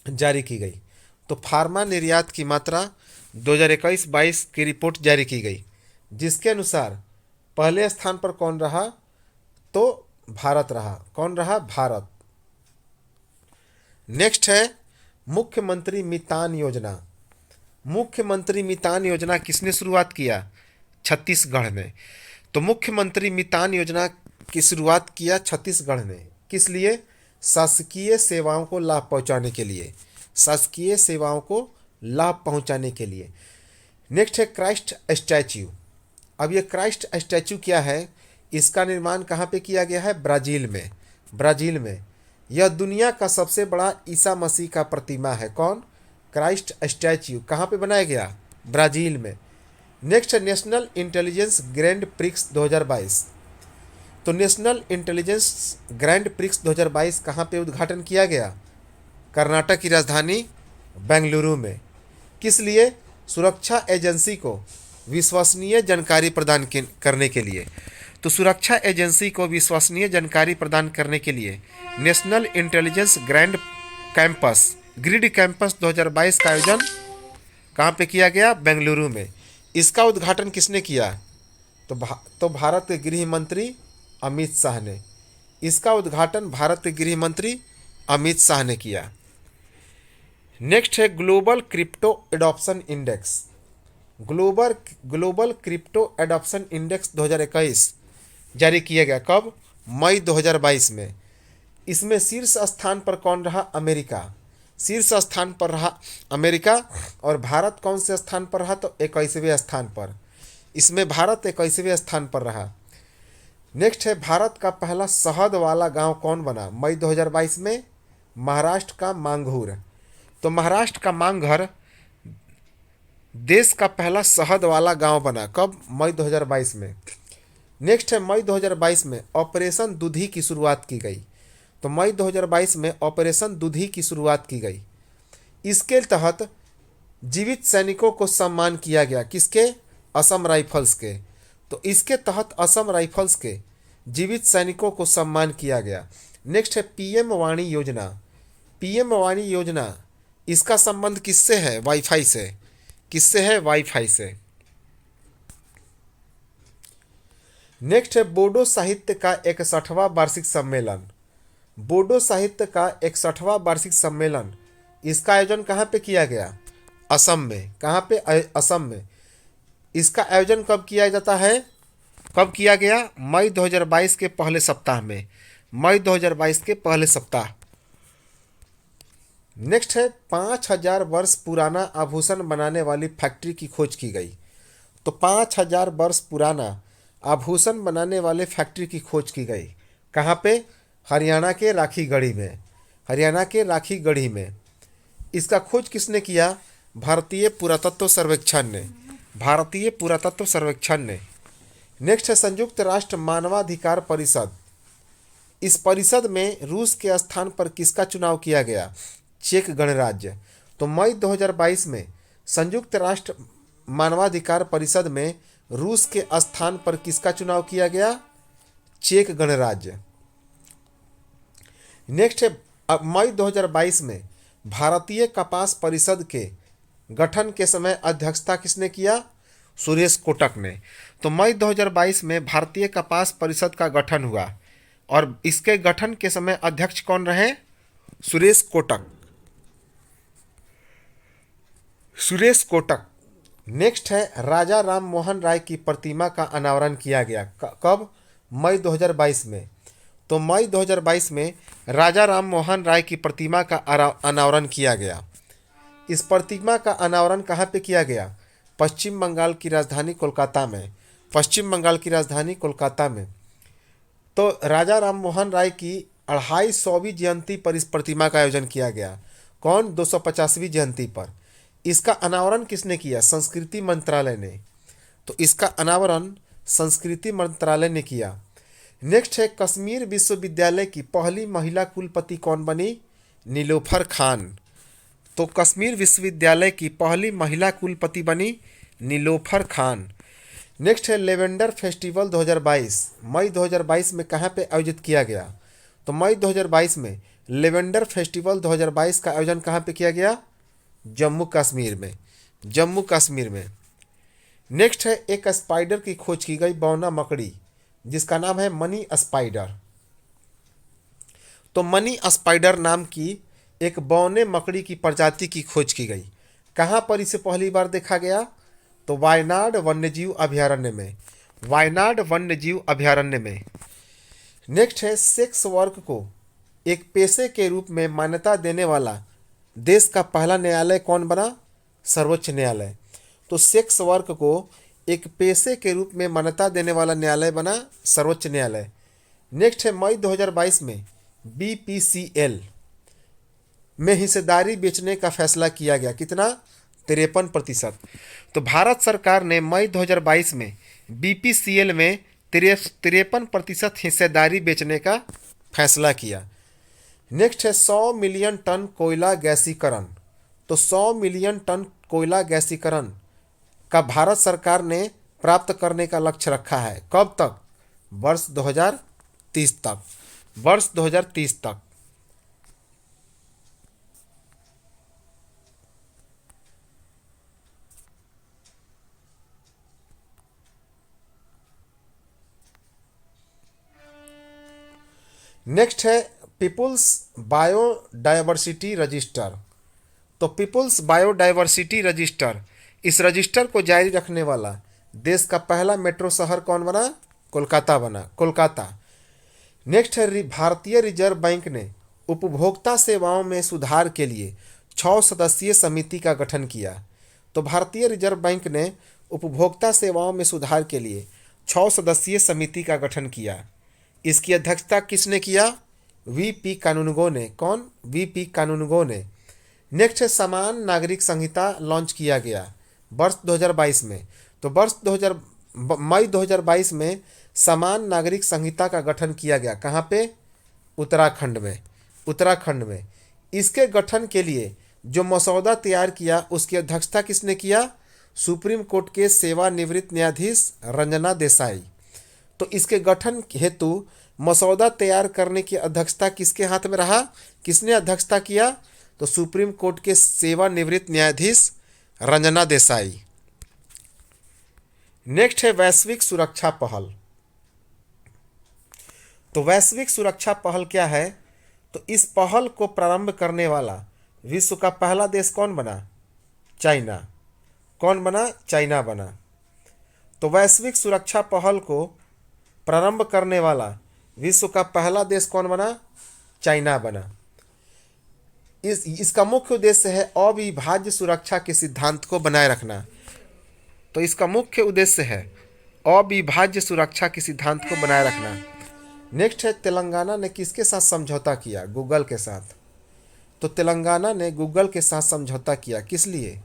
जारी की गई। तो फार्मा निर्यात की मात्रा 2021-22 की रिपोर्ट जारी की गई, जिसके अनुसार पहले स्थान पर कौन रहा? तो भारत रहा। कौन रहा? भारत। नेक्स्ट है मुख्यमंत्री मितान योजना। मुख्यमंत्री मितान योजना किसने शुरुआत किया? छत्तीसगढ़ ने। तो मुख्यमंत्री मितान योजना की शुरुआत किया छत्तीसगढ़ ने। किस लिए? शासकीय सेवाओं को लाभ पहुंचाने के लिए। शासकीय सेवाओं को लाभ पहुंचाने के लिए। नेक्स्ट है क्राइस्ट स्टैच्यू। अब ये क्राइस्ट स्टैच्यू क्या है? इसका निर्माण कहाँ पे किया गया है? ब्राज़ील में। ब्राज़ील में। यह दुनिया का सबसे बड़ा ईसा मसीह का प्रतिमा है। कौन? Christ statue. कहाँ पे बनाया गया? ब्राज़ील में। नेक्स्ट है नेशनल इंटेलिजेंस ग्रैंड प्रिक्स 2022। तो नेशनल इंटेलिजेंस ग्रैंड प्रिक्स 2022 कहाँ पे उद्घाटन किया गया? कर्नाटक की राजधानी बेंगलुरु में। किस लिए? सुरक्षा एजेंसी को विश्वसनीय जानकारी प्रदान करने के लिए। तो सुरक्षा एजेंसी को विश्वसनीय जानकारी प्रदान करने के लिए नेशनल इंटेलिजेंस ग्रिड कैंपस 2022 का आयोजन कहाँ पे किया गया? बेंगलुरु में। इसका उद्घाटन किसने किया? तो भारत के गृह मंत्री अमित शाह ने। इसका उद्घाटन भारत के गृह मंत्री अमित शाह ने किया। नेक्स्ट है global crypto adoption index. Global crypto adoption index 2021 जारी किया गया। कब? मई 2022 में। इसमें शीर्ष स्थान पर कौन रहा? अमेरिका। शीर्ष स्थान पर रहा अमेरिका। और भारत कौन से स्थान पर रहा? तो 21वें स्थान पर। इसमें भारत 21वें स्थान पर रहा। नेक्स्ट है भारत का पहला शहद वाला गांव कौन बना? मई 2022 में महाराष्ट्र का मांगूर। तो महाराष्ट्र का मांगघर देश का पहला शहद वाला गांव बना। कब? मई 2022 में। नेक्स्ट है मई 2022 में ऑपरेशन दूधी की शुरुआत की गई। तो मई 2022 में ऑपरेशन दूधी की शुरुआत की गई। इसके तहत जीवित सैनिकों को सम्मान किया गया। किसके? असम राइफल्स के। तो इसके तहत असम राइफल्स के जीवित सैनिकों को सम्मान किया गया। नेक्स्ट है पीएम वाणी योजना। पीएम वाणी योजना, इसका संबंध किससे है? वाईफाई से। किससे है? वाईफाई से। नेक्स्ट है बोडो साहित्य का 61वां वार्षिक सम्मेलन। बोडो साहित्य का 61वां वार्षिक सम्मेलन, इसका आयोजन कहाँ पे किया गया? असम में। कहाँ पे? असम में। इसका आयोजन कब किया जाता है? कब किया गया? मई 2022 के पहले सप्ताह में। मई 2022 के पहले सप्ताह। नेक्स्ट है 5000 वर्ष पुराना आभूषण बनाने वाली फैक्ट्री की खोज की गई। तो 5000 वर्ष पुराना आभूषण बनाने वाले फैक्ट्री की खोज की गई। कहाँ पे? हरियाणा के राखीगढ़ी में। हरियाणा के राखीगढ़ी में। इसका खोज किसने किया? भारतीय पुरातत्व सर्वेक्षण ने। भारतीय पुरातत्व सर्वेक्षण ने। नेक्स्ट है संयुक्त राष्ट्र मानवाधिकार परिषद। इस परिषद में रूस के स्थान पर किसका चुनाव किया गया? चेक गणराज्य। तो मई 2022 में संयुक्त राष्ट्र मानवाधिकार परिषद में रूस के स्थान पर किसका चुनाव किया गया? चेक गणराज्य। नेक्स्ट है मई 2022 में भारतीय कपास परिषद के गठन के समय अध्यक्षता किसने किया? सुरेश कोटक ने। तो मई 2022 में भारतीय कपास परिषद का गठन हुआ और इसके गठन के समय अध्यक्ष कौन रहे? सुरेश कोटक। सुरेश कोटक। नेक्स्ट है राजा राम मोहन राय की प्रतिमा का अनावरण किया गया। कब? मई 2022 में। तो मई 2022 में राजा राम मोहन राय की प्रतिमा का अनावरण किया गया। इस प्रतिमा का अनावरण कहाँ पे किया गया? पश्चिम बंगाल की राजधानी कोलकाता में। पश्चिम बंगाल की राजधानी कोलकाता में। तो राजा राम मोहन राय की 250वीं जयंती पर इस प्रतिमा का आयोजन किया गया। कौन? 250वीं जयंती पर। इसका अनावरण किसने किया? संस्कृति मंत्रालय ने। तो इसका अनावरण संस्कृति मंत्रालय ने किया। नेक्स्ट है, कश्मीर विश्वविद्यालय की पहली महिला कुलपति कौन बनी? नीलोफर खान। तो कश्मीर विश्वविद्यालय की पहली महिला कुलपति बनी नीलोफर खान। नेक्स्ट है, लेवेंडर फेस्टिवल 2022 मई 2022 में कहाँ पे आयोजित किया गया? तो मई 2022 में लेवेंडर फेस्टिवल 2022 का आयोजन कहाँ पे किया गया? जम्मू कश्मीर में। जम्मू कश्मीर में। नेक्स्ट है, एक स्पाइडर की खोज की गई, बौना मकड़ी, जिसका नाम है मनी स्पाइडर। तो मनी स्पाइडर नाम की एक बौने मकड़ी की प्रजाति की खोज की गई। कहाँ पर इसे पहली बार देखा गया? तो वायनाड वन्यजीव अभयारण्य में। वायनाड वन्यजीव अभयारण्य में। नेक्स्ट है, सेक्स वर्क को एक पेशे के रूप में मान्यता देने वाला देश का पहला न्यायालय कौन बना? सर्वोच्च न्यायालय। तो सेक्स वर्क को एक पेशे के रूप में मान्यता देने वाला न्यायालय बना सर्वोच्च न्यायालय। नेक्स्ट है, मई 2022 में BPCL में हिस्सेदारी बेचने का फैसला किया गया। कितना? 53%। तो भारत सरकार ने मई 2022 में BPCL में 53% हिस्सेदारी बेचने का फैसला किया। नेक्स्ट है, 100 मिलियन टन कोयला गैसीकरण। तो 100 मिलियन टन कोयला गैसीकरण का भारत सरकार ने प्राप्त करने का लक्ष्य रखा है। कब तक? वर्ष 2030 तक। वर्ष 2030 तक। नेक्स्ट है, पीपुल्स बायोडायवर्सिटी रजिस्टर। तो पीपुल्स बायोडायवर्सिटी रजिस्टर, इस रजिस्टर को जारी रखने वाला देश का पहला मेट्रो शहर कौन बना? कोलकाता बना। कोलकाता। नेक्स्ट है, भारतीय रिजर्व बैंक ने उपभोक्ता सेवाओं में सुधार के लिए 6 सदस्यीय समिति का गठन किया। तो भारतीय रिजर्व बैंक ने उपभोक्ता सेवाओं में सुधार के लिए 6 सदस्यीय समिति का गठन किया। इसकी अध्यक्षता किसने किया? VP कानूनगो ने। कौन? VP कानूनगो ने। नेक्स्ट है, समान नागरिक संहिता लॉन्च किया गया वर्ष 2022 में। तो मई 2022 में समान नागरिक संहिता का गठन किया गया। कहाँ पे? उत्तराखंड में। उत्तराखंड में। इसके गठन के लिए जो मसौदा तैयार किया उसकी अध्यक्षता किसने किया? सुप्रीम कोर्ट के सेवानिवृत्त न्यायाधीश रंजना देसाई। तो इसके गठन हेतु मसौदा तैयार करने की अध्यक्षता किसके हाथ में रहा? किसने अध्यक्षता किया? तो सुप्रीम कोर्ट के सेवानिवृत्त न्यायाधीश रंजना देसाई। नेक्स्ट है, वैश्विक सुरक्षा पहल। तो वैश्विक सुरक्षा पहल क्या है? तो इस पहल को प्रारंभ करने वाला विश्व का पहला देश कौन बना? चाइना। कौन बना? चाइना बना। तो वैश्विक सुरक्षा पहल को प्रारंभ करने वाला विश्व का पहला देश कौन बना? चाइना बना। इसका मुख्य उद्देश्य है अविभाज्य सुरक्षा के सिद्धांत को बनाए रखना। तो इसका मुख्य उद्देश्य है अविभाज्य सुरक्षा के सिद्धांत को बनाए रखना। नेक्स्ट है, तेलंगाना ने किसके साथ समझौता किया? गूगल के साथ। तो तेलंगाना ने गूगल के साथ समझौता किया। किस लिए?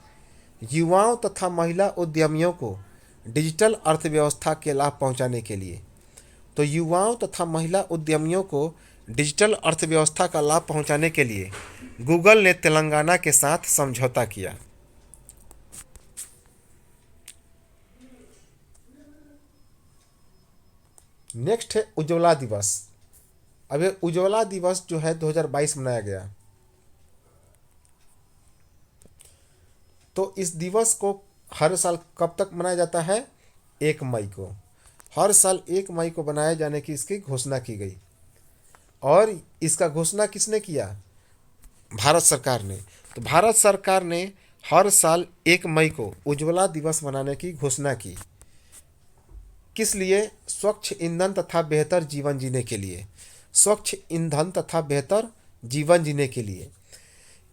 युवाओं तथा महिला उद्यमियों को डिजिटल अर्थव्यवस्था के लाभ पहुंचाने के लिए। तो युवाओं तथा महिला उद्यमियों को डिजिटल अर्थव्यवस्था का लाभ पहुंचाने के लिए गूगल ने तेलंगाना के साथ समझौता किया। नेक्स्ट है, उज्ज्वला दिवस। अब ये उज्ज्वला दिवस जो है 2022 मनाया गया। तो इस दिवस को हर साल कब तक मनाया जाता है? 1 मई को। हर साल 1 मई को बनाए जाने की इसकी घोषणा की गई। और इसका घोषणा किसने किया? भारत सरकार ने। तो भारत सरकार ने हर साल 1 मई को उज्ज्वला दिवस मनाने की घोषणा की। किस लिए? स्वच्छ ईंधन तथा बेहतर जीवन जीने के लिए। स्वच्छ ईंधन तथा बेहतर जीवन जीने के लिए।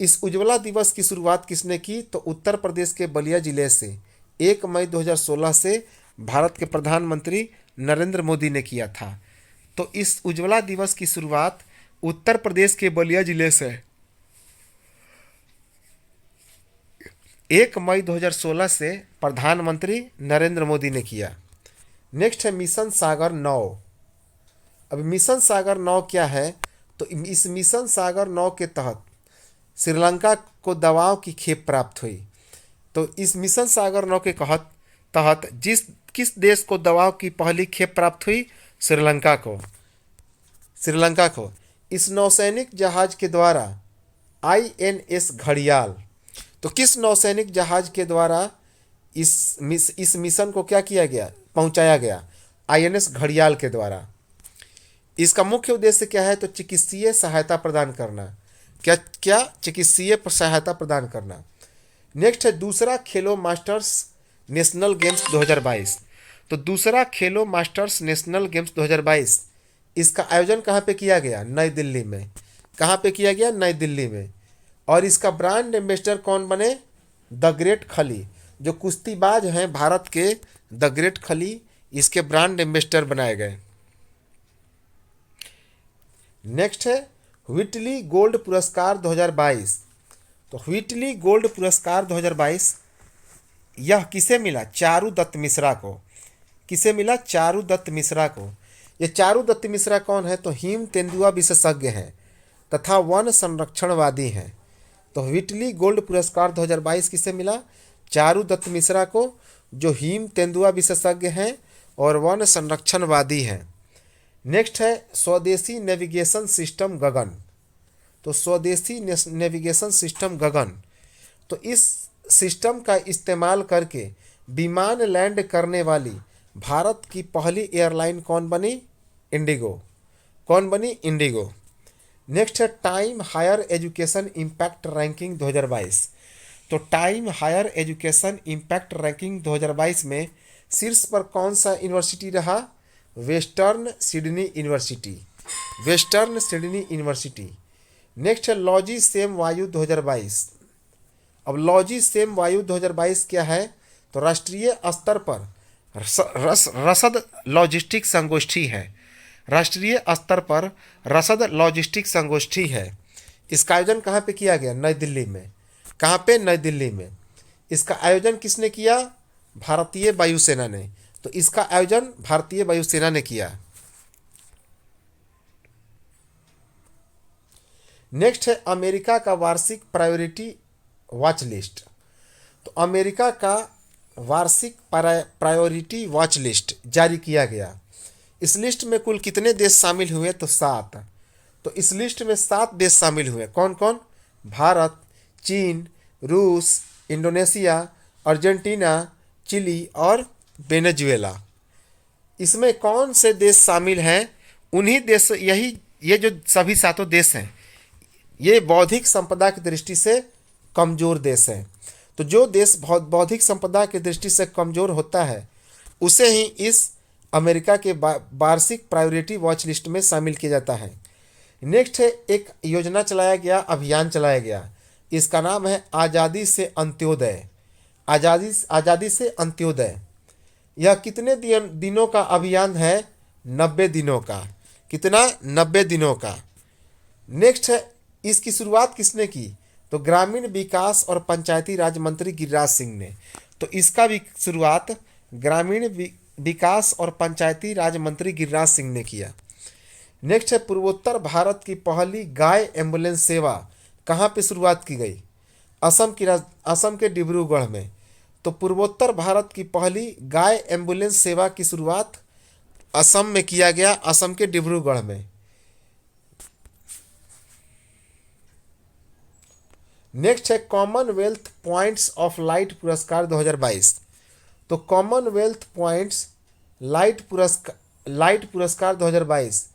इस उज्ज्वला दिवस की शुरुआत किसने की? तो उत्तर प्रदेश के बलिया जिले से 1 मई 2016 से भारत के प्रधानमंत्री नरेंद्र मोदी ने किया था। तो इस उज्ज्वला दिवस की शुरुआत उत्तर प्रदेश के बलिया जिले से 1 मई 2016 से प्रधानमंत्री नरेंद्र मोदी ने किया। नेक्स्ट है मिशन सागर 9। अब मिशन सागर 9 क्या है? तो इस मिशन सागर 9 के तहत श्रीलंका को दवाओं की खेप प्राप्त हुई। तो इस मिशन सागर 9 के तहत किस देश को दवाओं की पहली खेप प्राप्त हुई? श्रीलंका को इस नौसैनिक जहाज के द्वारा INS घड़ियाल। तो किस नौसैनिक जहाज के द्वारा इस मिशन को क्या किया गया, पहुंचाया गया? INS घड़ियाल के द्वारा। इसका मुख्य उद्देश्य क्या है? तो चिकित्सीय सहायता प्रदान करना। क्या चिकित्सीय सहायता प्रदान करना। नेक्स्ट है दूसरा खेलो मास्टर्स नेशनल गेम्स 2022। तो दूसरा खेलो मास्टर्स नेशनल गेम्स 2022 इसका आयोजन कहाँ पे किया गया? नई दिल्ली में। कहाँ पे किया गया? नई दिल्ली में। और इसका ब्रांड एम्बेसडर कौन बने? द ग्रेट खली। जो कुश्तीबाज हैं भारत के, द ग्रेट खली इसके ब्रांड एम्बेसडर बनाए गए। नेक्स्ट है व्हिटली गोल्ड पुरस्कार 2022। तो व्हिटली गोल्ड पुरस्कार 2022 यह किसे मिला? चारुदत्त मिश्रा को। किसे मिला? चारुदत्त मिश्रा को। ये चारुदत्त मिश्रा कौन है? तो हिम तेंदुआ विशेषज्ञ हैं तथा वन संरक्षणवादी हैं। तो व्हिटली गोल्ड पुरस्कार 2022 किसे मिला? चारुदत्त मिश्रा को, जो हिम तेंदुआ विशेषज्ञ हैं और वन संरक्षणवादी हैं। नेक्स्ट है स्वदेशी नेविगेशन सिस्टम गगन। तो स्वदेशी नेविगेशन सिस्टम गगन, तो इस सिस्टम का इस्तेमाल करके विमान लैंड करने वाली भारत की पहली एयरलाइन कौन बनी? इंडिगो। कौन बनी? इंडिगो। नेक्स्ट है time higher education impact ranking 2022। तो time higher education impact ranking 2022 में शीर्ष पर कौन सा यूनिवर्सिटी रहा? Western Sydney university. Western Sydney university. Next है लॉजी सेम वायु 2022। अब लॉजी सेम वायु 2022 क्या है? तो राष्ट्रीय स्तर पर रसद लॉजिस्टिक संगोष्ठी है। राष्ट्रीय स्तर पर रसद लॉजिस्टिक संगोष्ठी है। इसका आयोजन कहाँ पे किया गया? नई दिल्ली में। कहाँ पे? नई दिल्ली में। इसका आयोजन किसने किया? भारतीय वायुसेना ने। तो इसका आयोजन भारतीय वायुसेना ने किया। नेक्स्ट है अमेरिका का वार्षिक प्रायोरिटी वॉच लिस्ट। तो अमेरिका का वार्षिक प्रायोरिटी वॉच लिस्ट जारी किया गया। इस लिस्ट में कुल कितने देश शामिल हुए? तो 7। तो इस लिस्ट में 7 देश शामिल हुए। कौन कौन? भारत, चीन, रूस, इंडोनेशिया, अर्जेंटीना, चिली और वेनेजुएला। इसमें कौन से देश शामिल हैं? उन्हीं देश, ये जो सभी 7 देश हैं, ये बौद्धिक संपदा की दृष्टि से कमज़ोर देश हैं। तो जो देश बौद्धिक संपदा की दृष्टि से कमज़ोर होता है उसे ही इस अमेरिका के वार्षिक प्रायोरिटी वॉच लिस्ट में शामिल किया जाता है। नेक्स्ट है एक योजना चलाया गया, अभियान चलाया गया। इसका नाम है आज़ादी से अंत्योदय। आज़ादी से अंत्योदय। यह कितने दिनों का अभियान है? 90 दिनों का। कितना? 90 दिनों का। नेक्स्ट है इसकी शुरुआत किसने की? तो ग्रामीण विकास और पंचायती राज मंत्री गिरिराज सिंह ने। तो इसका भी शुरुआत ग्रामीण विकास और पंचायती राज मंत्री गिरिराज सिंह ने किया। नेक्स्ट है पूर्वोत्तर भारत की पहली गाय एम्बुलेंस सेवा कहाँ पे शुरुआत की गई? असम के डिब्रूगढ़ में। तो पूर्वोत्तर भारत की पहली गाय एम्बुलेंस सेवा की शुरुआत असम में किया गया, असम के डिब्रूगढ़ में। नेक्स्ट है कॉमनवेल्थ पॉइंट्स ऑफ लाइट पुरस्कार 2022। तो कॉमनवेल्थ पॉइंट्स लाइट पुरस्कार 2022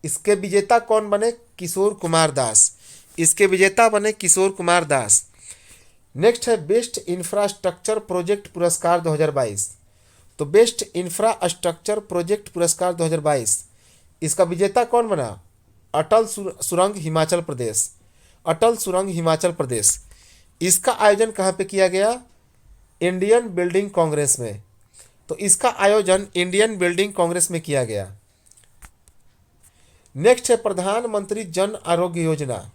इसके विजेता कौन बने? किशोर कुमार दास। इसके विजेता बने किशोर कुमार दास। नेक्स्ट है बेस्ट इंफ्रास्ट्रक्चर प्रोजेक्ट पुरस्कार 2022। तो बेस्ट इंफ्रास्ट्रक्चर प्रोजेक्ट पुरस्कार 2022 इसका विजेता कौन बना? अटल सुरंग हिमाचल प्रदेश। अटल सुरंग हिमाचल प्रदेश। इसका आयोजन कहाँ पे किया गया? इंडियन बिल्डिंग कांग्रेस में। तो इसका आयोजन इंडियन बिल्डिंग कांग्रेस में किया गया। नेक्स्ट है प्रधानमंत्री जन आरोग्य योजना।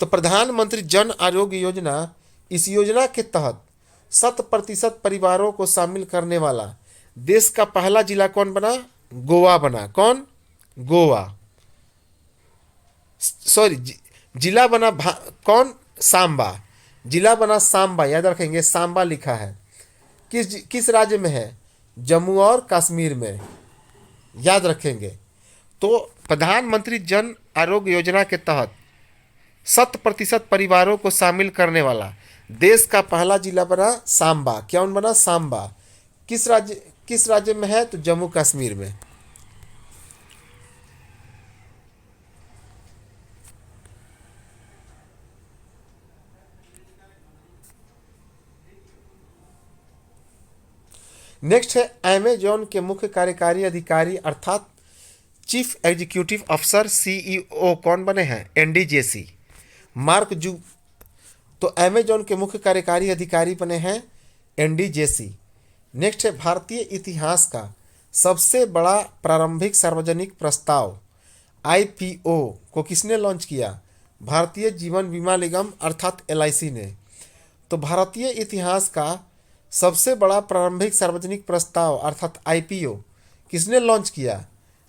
तो प्रधानमंत्री जन आरोग्य योजना, इस योजना के तहत 100% परिवारों को शामिल करने वाला देश का पहला जिला कौन बना? गोवा बना। कौन? गोवा। सॉरी, जिला बना कौन? सांबा। जिला बना सांबा, याद रखेंगे, सांबा लिखा है। किस राज्य में है? जम्मू और कश्मीर में, याद रखेंगे। तो प्रधानमंत्री जन आरोग्य योजना के तहत 100% परिवारों को शामिल करने वाला देश का पहला जिला बना सांबा। कौन बना? सांबा। किस राज्य में है? तो जम्मू कश्मीर में। नेक्स्ट है अमेजॉन के मुख्य कार्यकारी अधिकारी अर्थात चीफ एग्जीक्यूटिव अफसर, सीईओ कौन बने हैं? एनडीजेसी, मार्क जू। तो अमेजॉन के मुख्य कार्यकारी अधिकारी बने हैं एनडीजेसी। नेक्स्ट है भारतीय इतिहास का सबसे बड़ा प्रारंभिक सार्वजनिक प्रस्ताव आईपीओ को किसने लॉन्च किया? भारतीय जीवन बीमा निगम अर्थात एलआईसी ने। तो भारतीय इतिहास का सबसे बड़ा प्रारंभिक सार्वजनिक प्रस्ताव अर्थात आईपीओ किसने लॉन्च किया?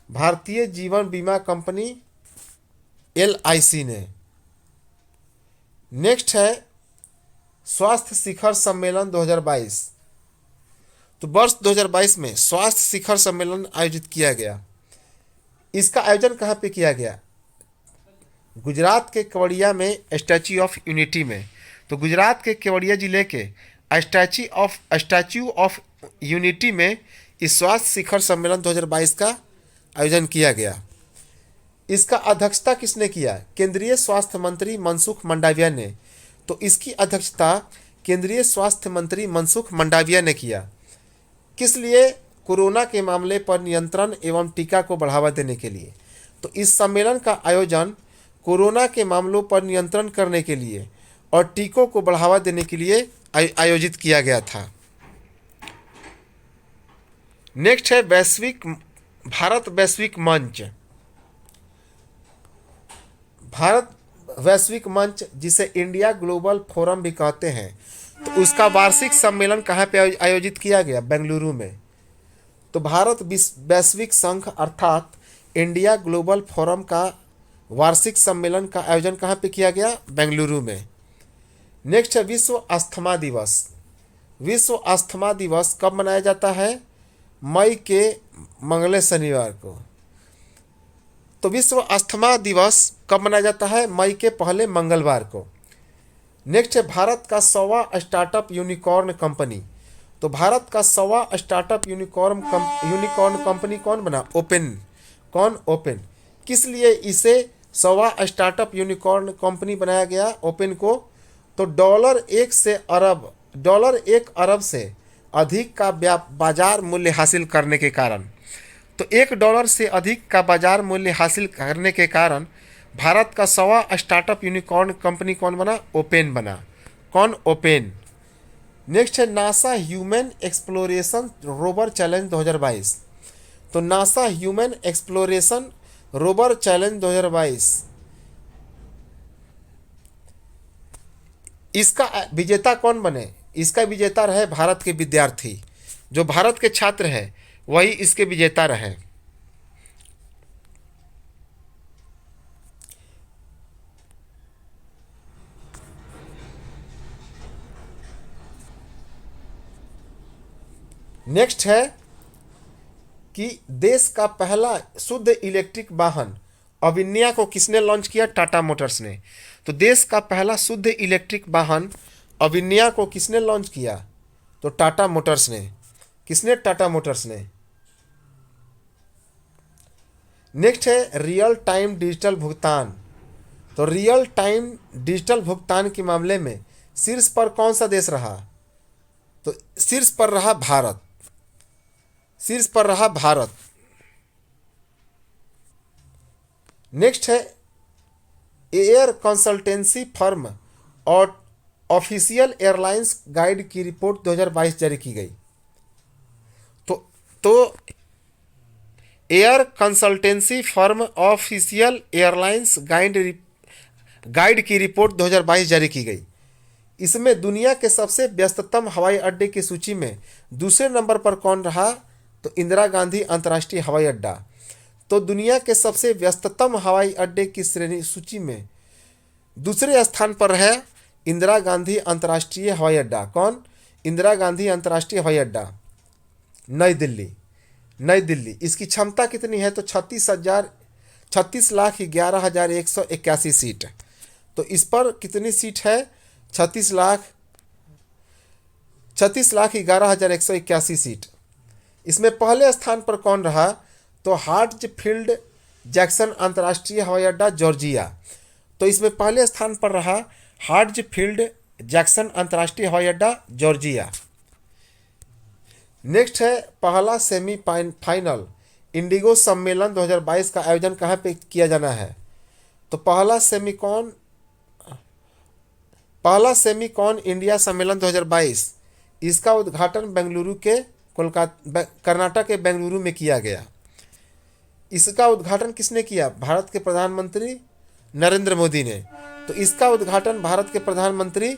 भारतीय जीवन बीमा कंपनी एलआईसी ने। नेक्स्ट है स्वास्थ्य शिखर सम्मेलन 2022। तो वर्ष 2022 में स्वास्थ्य शिखर सम्मेलन आयोजित किया गया। इसका आयोजन कहाँ पे किया गया? गुजरात के केवड़िया में, स्टैच्यू ऑफ यूनिटी में। तो गुजरात के केवड़िया जिले के स्टैच्यू ऑफ यूनिटी में इस स्वास्थ्य शिखर सम्मेलन 2022 का आयोजन किया गया। इसका अध्यक्षता किसने किया? केंद्रीय स्वास्थ्य मंत्री मनसुख मंडाविया ने। तो इसकी अध्यक्षता केंद्रीय स्वास्थ्य मंत्री मनसुख मंडाविया ने किया। किस लिए? कोरोना के मामले पर नियंत्रण एवं टीका को बढ़ावा देने के लिए। तो इस सम्मेलन का आयोजन कोरोना के मामलों पर नियंत्रण करने के लिए और टीकों को बढ़ावा देने के लिए आयोजित किया गया था। नेक्स्ट है भारत वैश्विक मंच। भारत वैश्विक मंच, जिसे इंडिया ग्लोबल फोरम भी कहते हैं, तो उसका वार्षिक सम्मेलन कहाँ पे आयोजित किया गया? बेंगलुरु में। तो भारत वैश्विक संघ अर्थात इंडिया ग्लोबल फोरम का वार्षिक सम्मेलन का आयोजन कहाँ पे किया गया? बेंगलुरु में। नेक्स्ट है विश्व अस्थमा दिवस। विश्व अस्थमा दिवस कब मनाया जाता है? मई के मंगले शनिवार को। तो विश्व अस्थमा दिवस कब मनाया जाता है? मई के पहले मंगलवार को। नेक्स्ट है भारत का 100वां स्टार्टअप यूनिकॉर्न कंपनी। तो भारत का 100वां स्टार्टअप यूनिकॉर्न कंपनी कौन बना? ओपन। कौन? ओपन। किस लिए इसे 100वां स्टार्टअप यूनिकॉर्न कंपनी बनाया गया ओपन को? तो $1 अरब से अधिक का बाजार मूल्य हासिल करने के कारण। तो $1 से अधिक का बाजार मूल्य हासिल करने के कारण भारत का 100वां स्टार्टअप यूनिकॉर्न कंपनी कौन बना? ओपन बना। कौन? ओपन। नेक्स्ट है NASA human exploration rover challenge 2022। तो NASA human exploration rover challenge 2022 इसका विजेता कौन बने? इसका विजेता रहे भारत के विद्यार्थी। जो भारत के छात्र हैं वही इसके विजेता रहे। नेक्स्ट है कि देश का पहला शुद्ध इलेक्ट्रिक वाहन अविन्या को किसने लॉन्च किया? टाटा मोटर्स ने। तो देश का पहला शुद्ध इलेक्ट्रिक वाहन अविन्या को किसने लॉन्च किया? तो टाटा मोटर्स ने। किसने? टाटा मोटर्स ने। नेक्स्ट है रियल टाइम डिजिटल भुगतान। तो रियल टाइम डिजिटल भुगतान के मामले में शीर्ष पर कौन सा देश रहा? तो शीर्ष पर रहा भारत। शीर्ष पर रहा भारत। नेक्स्ट है एयर कंसल्टेंसी फर्म और ऑफिशियल एयरलाइंस गाइड की रिपोर्ट 2022 जारी की गई। तो तो air consultancy firm official airlines guide की रिपोर्ट 2022 जारी की गई। इसमें दुनिया के सबसे व्यस्ततम हवाई अड्डे की सूची में दूसरे नंबर पर कौन रहा? तो इंदिरा गांधी अंतर्राष्ट्रीय हवाई अड्डा। तो दुनिया के सबसे व्यस्ततम हवाई अड्डे की श्रेणी सूची में दूसरे स्थान पर है इंदिरा गांधी अंतर्राष्ट्रीय हवाई अड्डा। कौन? इंदिरा गांधी अंतर्राष्ट्रीय हवाई अड्डा, नई दिल्ली। नई दिल्ली। इसकी क्षमता कितनी है? तो 36,11,181 सीट। तो इस पर कितनी सीट है? 36,11,181 सीट। इसमें पहले स्थान पर कौन रहा? तो हार्ट्सफील्ड जैक्सन अंतर्राष्ट्रीय हवाई अड्डा, जॉर्जिया। तो इसमें पहले स्थान पर रहा हार्ट्सफील्ड जैक्सन अंतर्राष्ट्रीय हवाई अड्डा, जॉर्जिया। नेक्स्ट है पहला सेमीफाइनल इंडिगो सम्मेलन 2022 का आयोजन कहाँ पे किया जाना है? तो पहला सेमीकॉन इंडिया सम्मेलन 2022, इसका उद्घाटन कर्नाटक के बेंगलुरु में किया गया। इसका उद्घाटन किसने किया? भारत के प्रधानमंत्री नरेंद्र मोदी ने। तो इसका उद्घाटन भारत के प्रधानमंत्री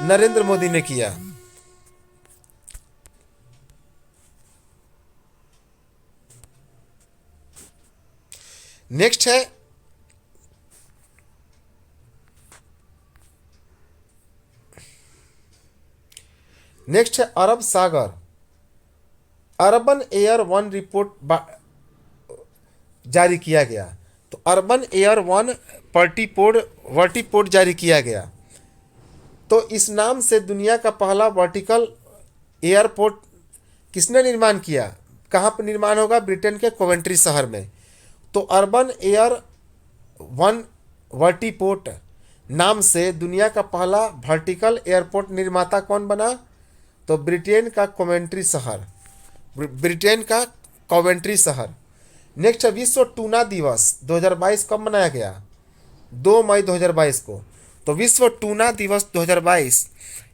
नरेंद्र मोदी ने किया। नेक्स्ट है अरब सागर अर्बन एयर वन रिपोर्ट जारी किया गया। तो अर्बन एयर वन वर्टिपोर्ट जारी किया गया। तो इस नाम से दुनिया का पहला वर्टिकल एयरपोर्ट किसने निर्माण किया? कहाँ पर निर्माण होगा? ब्रिटेन के कोवेंट्री शहर में। तो अर्बन एयर वन वर्टिपोर्ट नाम से दुनिया का पहला वर्टिकल एयरपोर्ट निर्माता कौन बना? तो ब्रिटेन का कोवेंट्री शहर। नेक्स्ट है विश्व टूना दिवस 2022 कब मनाया गया? 2 मई 2022 को। तो विश्व टूना दिवस 2022,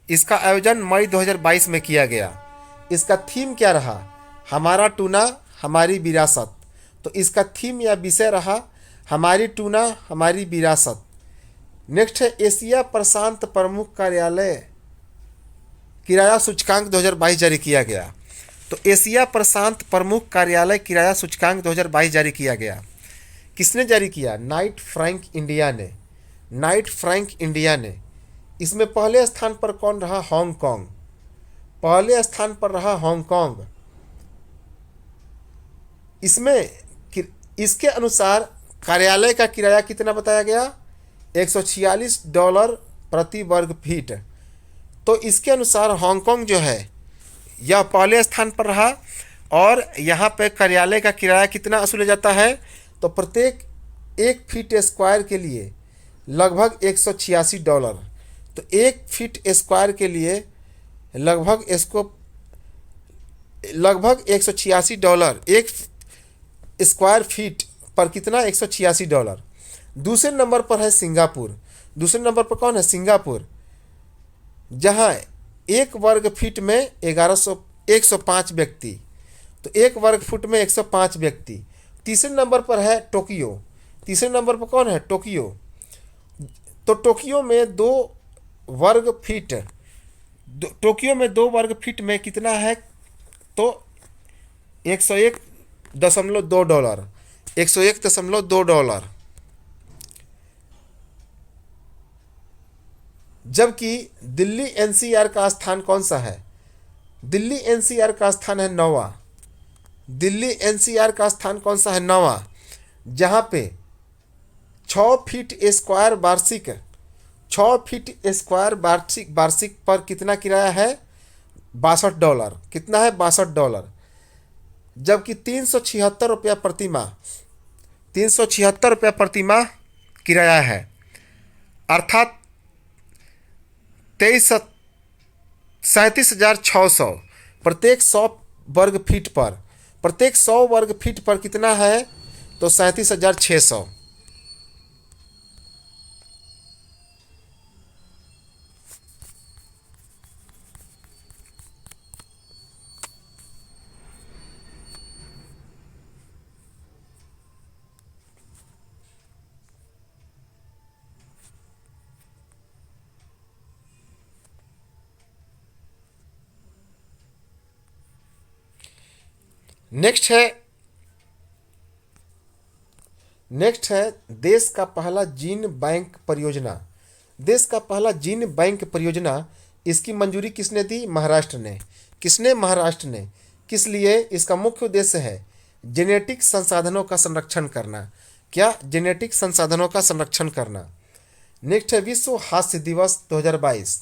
इसका आयोजन मई 2022 में किया गया। इसका थीम क्या रहा? हमारा टूना हमारी विरासत। तो इसका थीम या विषय रहा हमारी टूना हमारी विरासत। नेक्स्ट है एशिया प्रशांत प्रमुख कार्यालय किराया सूचकांक 2022 जारी किया गया। तो एशिया प्रशांत प्रमुख कार्यालय किराया सूचकांक 2022 जारी किया गया। किसने जारी किया? नाइट फ्रैंक इंडिया ने। इसमें पहले स्थान पर कौन रहा? हांगकांग। पहले स्थान पर रहा हांगकांग। इसके अनुसार कार्यालय का किराया कितना बताया गया? $146 प्रति वर्ग फीट। तो इसके अनुसार हांगकांग जो है यह पहले स्थान पर रहा। और यहाँ पे कार्यालय का किराया कितना वसूला जाता है? तो प्रत्येक 1 फीट स्क्वायर के लिए लगभग $186। तो 1 फीट स्क्वायर के लिए लगभग $186। 1 स्क्वायर फीट पर कितना? $186। दूसरे नंबर पर है सिंगापुर। दूसरे नंबर पर कौन है? सिंगापुर, जहां 1 वर्ग फीट में 105 व्यक्ति। तो 1 वर्ग फुट में 105 व्यक्ति। तीसरे नंबर पर है टोक्यो। तीसरे नंबर पर कौन है? टोक्यो। तो टोक्यो में 2 वर्ग फीट में कितना है? तो $101.2। $101.2। जबकि दिल्ली एनसीआर का स्थान कौन सा है? दिल्ली एनसीआर का स्थान है 9वां। दिल्ली एनसीआर का स्थान कौन सा है? 9वां, जहां पे 6 फीट स्क्वायर वार्षिक पर कितना किराया है? $62। कितना है? $62। जबकि ₹376 प्रति माह किराया है। अर्थात 37,600 प्रत्येक 100 वर्ग फीट पर। प्रत्येक 100 वर्ग फीट पर कितना है? तो 37,600। नेक्स्ट है देश का पहला जीन बैंक परियोजना। देश का पहला जीन बैंक परियोजना, इसकी मंजूरी किसने दी? महाराष्ट्र ने। किसने? महाराष्ट्र ने। किस लिए? इसका मुख्य उद्देश्य है जेनेटिक संसाधनों का संरक्षण करना। क्या? जेनेटिक संसाधनों का संरक्षण करना। नेक्स्ट है विश्व हास्य दिवस 2022।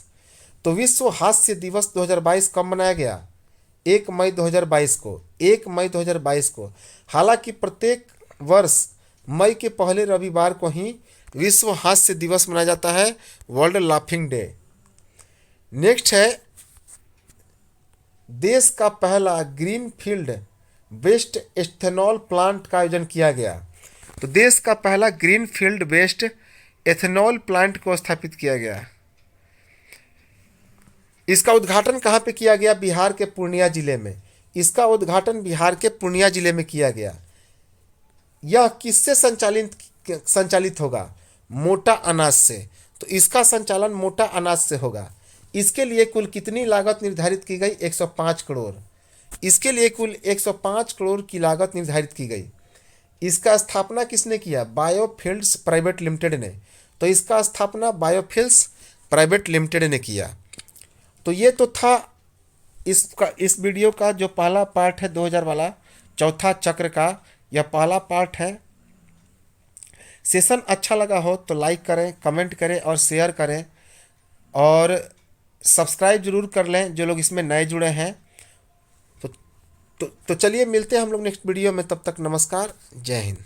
तो विश्व हास्य दिवस 2022 कब मनाया गया? 1 मई 2022 को। 1 मई 2022 को। हालांकि प्रत्येक वर्ष मई के पहले रविवार को ही विश्व हास्य दिवस मनाया जाता है, वर्ल्ड लाफिंग डे। नेक्स्ट है देश का पहला green field based ethanol plant का आयोजन किया गया। तो देश का पहला green field based ethanol plant को स्थापित किया गया। इसका उद्घाटन कहाँ पे किया गया? बिहार के पूर्णिया जिले में। इसका उद्घाटन बिहार के पूर्णिया जिले में किया गया। यह किससे संचालित होगा? मोटा अनाज से। तो इसका संचालन मोटा अनाज से होगा। इसके लिए कुल कितनी लागत निर्धारित की गई? 105 करोड़। इसके लिए कुल 105 करोड़ की लागत निर्धारित की गई। इसका स्थापना किसने किया? बायोफील्ड्स प्राइवेट लिमिटेड ने। तो इसका स्थापना बायोफील्ड्स प्राइवेट लिमिटेड ने किया। तो ये तो था इस वीडियो का जो पहला पार्ट है 2000 वाला, चौथा चक्र का यह पहला पार्ट है। सेशन अच्छा लगा हो तो लाइक करें, कमेंट करें और शेयर करें, और सब्सक्राइब जरूर कर लें जो लोग इसमें नए जुड़े हैं। तो चलिए मिलते हैं हम लोग नेक्स्ट वीडियो में। तब तक नमस्कार, जय हिंद।